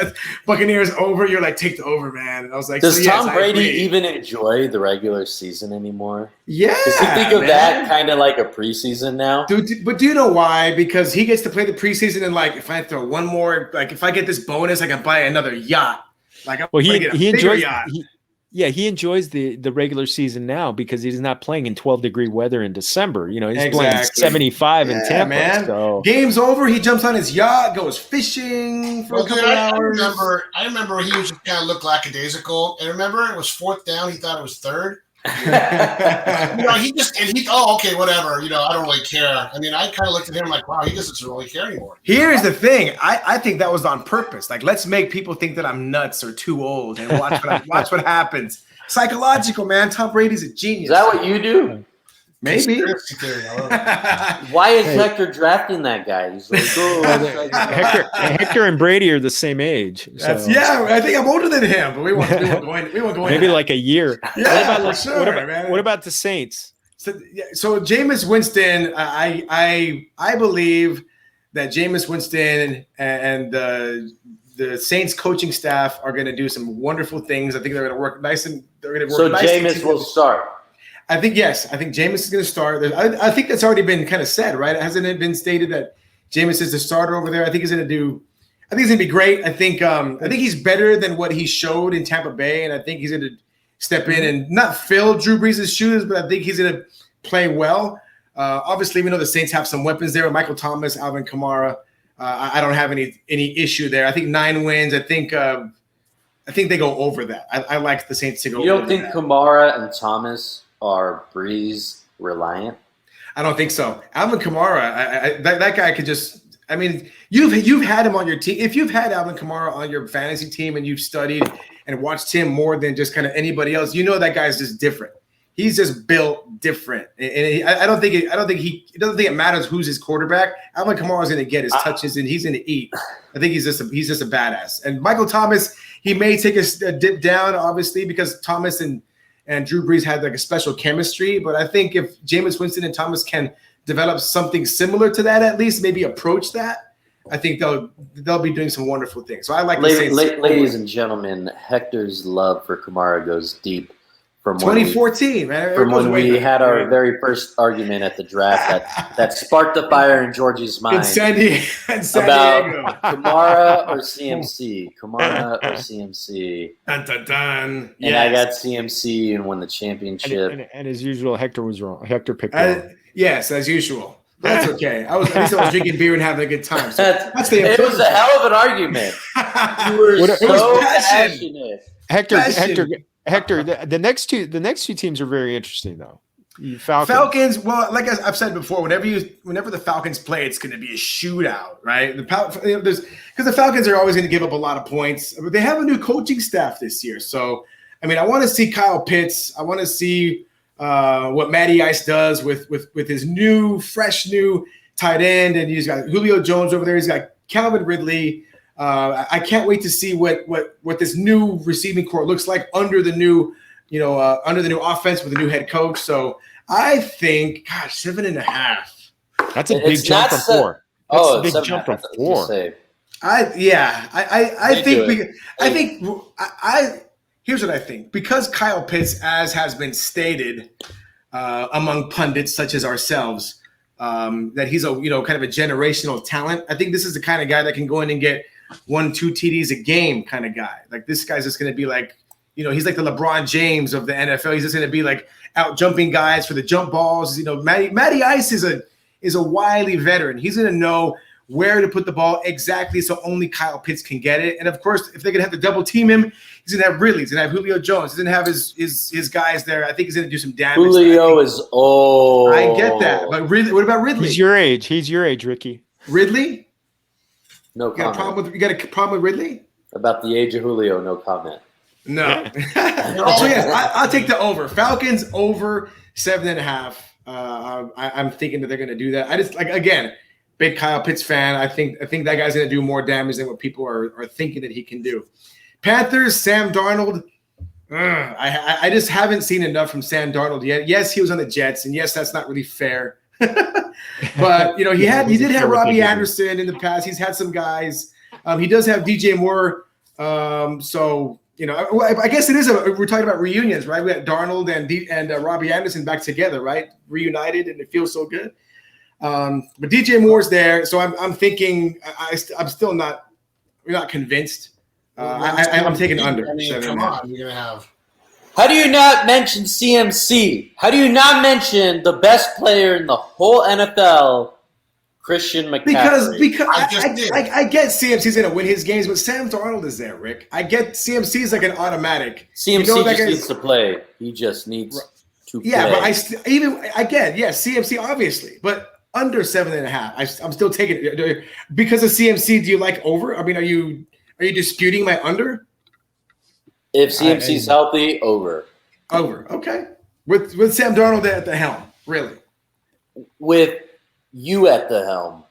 Buccaneers over. You're like, take the over, man. And I was like, does Tom Brady even enjoy the regular season anymore? Yeah. Does he think of that kind of like a preseason now? Dude, but do you know why? Because he gets to play the preseason, and like, if I throw one more, like if I get this bonus, I can buy another yacht. Like, he enjoys yacht. He enjoys the regular season now because he's not playing in 12-degree weather in December. He's playing 75 in Tampa. Man. So. Game's over. He jumps on his yacht, goes fishing for a couple hours. I remember he was just kind of looked lackadaisical. And remember, it was 4th down. He thought it was 3rd. Okay, whatever. I don't really care. I mean, I kind of looked at him like, wow, he doesn't really care anymore. Here's the thing. I think that was on purpose. Like, let's make people think that I'm nuts or too old and watch what happens. Psychological, man. Tom Brady's a genius. Is that what you do? Maybe. Why is Hector drafting that guy? He's like, Hector and Brady are the same age. So. I think I'm older than him, but we won't go in. Maybe like a year. Yeah, what about the Saints? So Jameis Winston, I believe that Jameis Winston and the Saints coaching staff are going to do some wonderful things. I think they're going to work nice, and they're going to work nice. So Jameis will start. I think yes. I think Jameis is going to start. I think that's already been kind of said, right? Hasn't it been stated that Jameis is the starter over there? I think he's going to be great. I think he's better than what he showed in Tampa Bay, and I think he's going to step in and not fill Drew Brees' shoes, but I think he's going to play well. Obviously, we know the Saints have some weapons there with Michael Thomas, Alvin Kamara. I don't have any issue there. I think 9 wins. I think they go over that. I like the Saints to go over that. You don't think Kamara and Thomas are Brees reliant? I don't think so. Alvin Kamara, that guy could just. I mean, you've had him on your team. If you've had Alvin Kamara on your fantasy team and you've studied and watched him more than just kind of anybody else, that guy's just different. He's just built different, and I don't think it matters who's his quarterback. Alvin Kamara is going to get his touches, and he's going to eat. I think he's just a badass. And Michael Thomas, he may take a dip down, obviously, because Thomas and Drew Brees had like a special chemistry. But I think if Jameis Winston and Thomas can develop something similar to that, at least maybe approach that, I think they'll be doing some wonderful things. So I like the Saints. Ladies and gentlemen, Hector's love for Kamara goes deep. From 2014, man. From when we had our very first argument at the draft that sparked the fire in Georgie's mind in San Diego. About Kamara or CMC. Kamara or CMC. Dun, dun, dun. And I got CMC and won the championship. And as usual, Hector was wrong. Hector picked wrong. Yes, as usual. That's okay. At least I was drinking beer and having a good time. So it was a hell of an argument. You were so passionate. Hector, the next two teams are very interesting though. Falcons. Well, like I've said before, whenever the Falcons play, it's going to be a shootout, right? Because the Falcons are always going to give up a lot of points. But they have a new coaching staff this year, so I mean, I want to see Kyle Pitts. I want to see what Matty Ice does with his fresh new tight end, and he's got Julio Jones over there. He's got Calvin Ridley. I can't wait to see what this new receiving corps looks like under the new offense with the new head coach. So I think, 7.5. That's a big jump from 4. That's a big jump from 4. Here's what I think. Because Kyle Pitts, as has been stated among pundits such as ourselves, that he's a kind of a generational talent. I think this is the kind of guy that can go in and get 1-2 TDs a game kind of guy. Like this guy's just going to be like, he's like the LeBron James of the NFL. He's just going to be like out jumping guys for the jump balls. Matty Ice is a wily veteran. He's going to know where to put the ball exactly so only Kyle Pitts can get it. And of course, if they're going to have to double team him, he's going to have Ridley. He's going to have Julio Jones. He's going to have his guys there. I think he's going to do some damage. Julio is old. I get that. But what about Ridley? He's your age, Ricky. Ridley? No comment. You got a problem with Ridley? About the age of Julio, no comment. No. So yes, I'll take the over. Falcons over 7.5. I'm thinking that they're going to do that. I just again, big Kyle Pitts fan. I think that guy's going to do more damage than what people are thinking that he can do. Panthers, Sam Darnold. I just haven't seen enough from Sam Darnold yet. Yes, he was on the Jets, and yes, that's not really fair. But he did have Robbie Anderson in the past. He's had some guys. He does have DJ Moore. So I guess it is we're talking about reunions, right? We had Darnold and Robbie Anderson back together, right? Reunited, and it feels so good. But DJ Moore's there, so I'm thinking I'm still not convinced. I'm taking under. I mean, come on, you're gonna have. How do you not mention CMC? How do you not mention the best player in the whole NFL, Christian McCaffrey? Because I get CMC's going to win his games, but Sam Darnold is there, Rick. I get CMC's like an automatic. CMC just needs to play. He just needs to play. Yeah, but CMC obviously, but under 7.5, I'm still taking it. Because of CMC, do you like over? I mean, are you disputing my under? If CMC's healthy, over. Over, okay. With Sam Darnold at the helm, really. With you at the helm.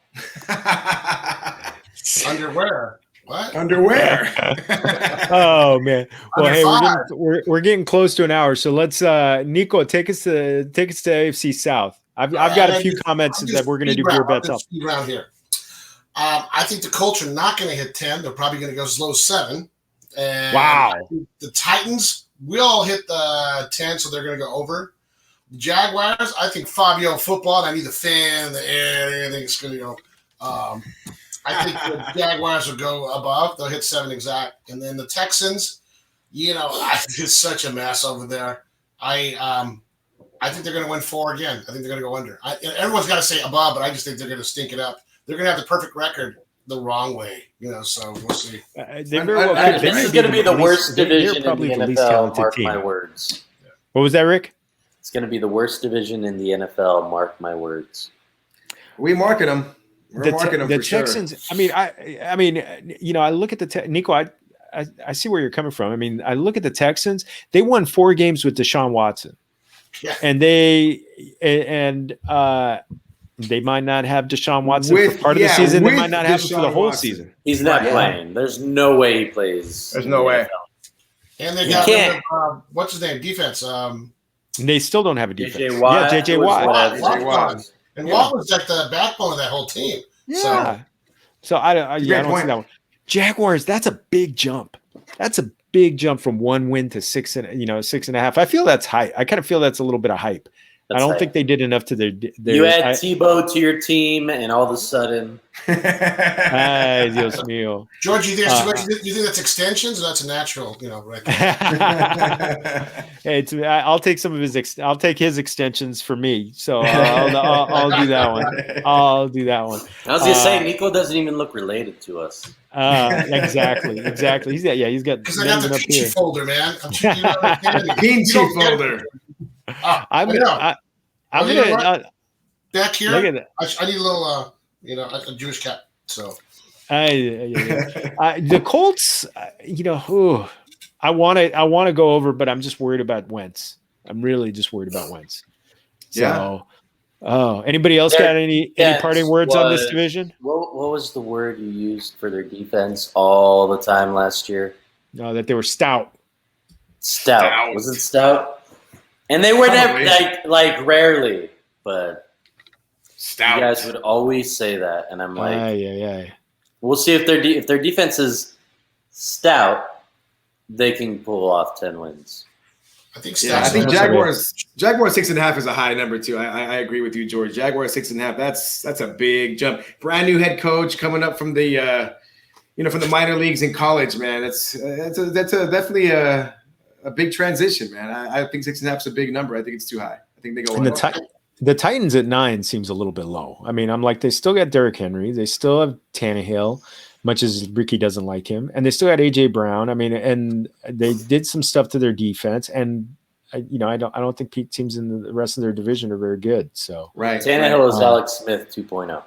Underwear. What? Underwear. Oh man. Well, hey, we're getting close to an hour, so let's Nico take us to AFC South. I've got a few comments that we're going to do beer bets up. Around here. I think the Colts are not going to hit 10. They're probably going to go as low as 7. And wow. The Titans will hit the 10, so they're going to go over. The Jaguars, I think Fabio football. I need the fan, the air, everything's going to go. I think the Jaguars will go above. They'll hit 7 exact. And then the Texans, it's such a mess over there. I think they're going to win 4 again. I think they're going to go under. Everyone's got to say above, but I just think they're going to stink it up. They're going to have the perfect record the wrong way, so we'll see. This is going to be the worst division in the NFL, mark my words. What was that, Rick? It's going to be the worst division in the NFL, mark my words. We market them. We're marketing them the for Texans, sure. I mean, I look at the Nico, I see where you're coming from. I mean, I look at the Texans. They won 4 games with Deshaun Watson. Yeah. And they might not have Deshaun Watson for part of the season. They might not have him for the whole season. He's not playing. There's no way he plays. There's no way. And they got what's his name? Defense. They still don't have a defense. JJ Watt. Yeah, JJ Watt. And Watt was like the backbone of that whole team. Yeah. So I don't see that one. Jaguars, that's a big jump. That's a big jump from 1 win to 6.5. I feel that's high. I kind of feel that's a little bit of hype. I don't think they did enough to their you add Tebow to your team, and all of a sudden, ay, Dios mío. George, you think that's extensions or that's a natural, right? Hey, I'll take some of I'll take his extensions for me. So I'll do that one. I'll do that one. I was gonna say Nico doesn't even look related to us. Exactly. He's got because I got the peachy folder, man. Peachy folder. I'm gonna back here. Look at that. I need a little, a Jewish cat. So, the Colts, I want to go over, but I'm just worried about Wentz. I'm really just worried about Wentz. So, anybody else got any parting words on this division? What was the word you used for their defense all the time last year? No, that they were stout. Stout. Was it stout? And they were never like rarely, but stout. You guys would always say that, and I'm like, we'll see if their defense is stout, they can pull off 10 wins. I think Jaguars 6.5 is a high number too. I agree with you, George. Jaguars 6.5. That's a big jump. Brand new head coach coming up from the from the minor leagues in college, man. That's definitely a big transition, man. I think 6.5 is a big number. I think it's too high. I think they go. And the Titans at 9 seems a little bit low. I mean, I'm like, they still got Derrick Henry. They still have Tannehill, much as Ricky doesn't like him, and they still got AJ Brown. I mean, and they did some stuff to their defense, and I don't think peak teams in the rest of their division are very good. So Tannehill is Alex Smith 2.0.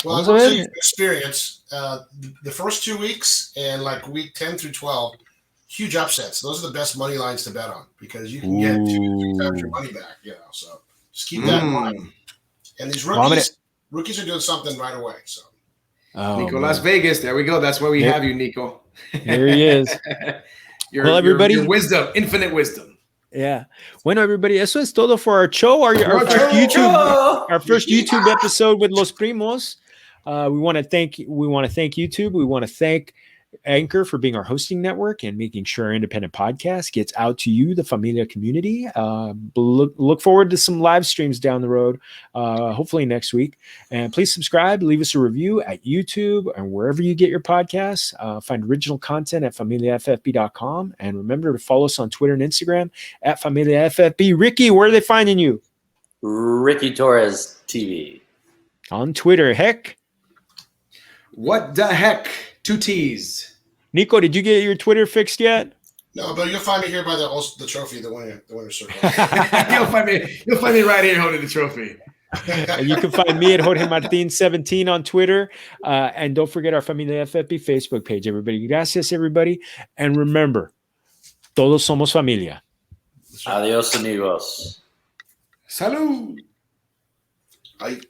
Well, I'm going to say experience. The first 2 weeks and like week 10 through 12. Huge upsets. Those are the best money lines to bet on because you can get 2 to 3 times your money back. So just keep that in mind. And these rookies are doing something right away. So Nico Las Vegas, there we go. That's why we have you, Nico. There he is. Everybody, your wisdom, infinite wisdom. Yeah. Bueno, everybody, eso es todo for our show. Our first YouTube episode with Los Primos. We want to thank YouTube. We want to thank Anchor for being our hosting network and making sure our independent podcast gets out to you, the Familia community. Look forward to some live streams down the road, hopefully next week. And please subscribe, leave us a review at YouTube and wherever you get your podcasts. Find original content at familiaffb.com. And remember to follow us on Twitter and Instagram at familiaffb. Ricky, where are they finding you? Ricky Torres TV. On Twitter. Heck. What the heck? 2 T's. Nico, did you get your Twitter fixed yet? No, but you'll find me here by the trophy, the winner circle. You'll find me right here holding the trophy. You can find me at Jorge Martin 17 on Twitter. And don't forget our Familia FFB Facebook page, everybody. Gracias, everybody. And remember, todos somos familia. Adios, amigos. Salud. Bye.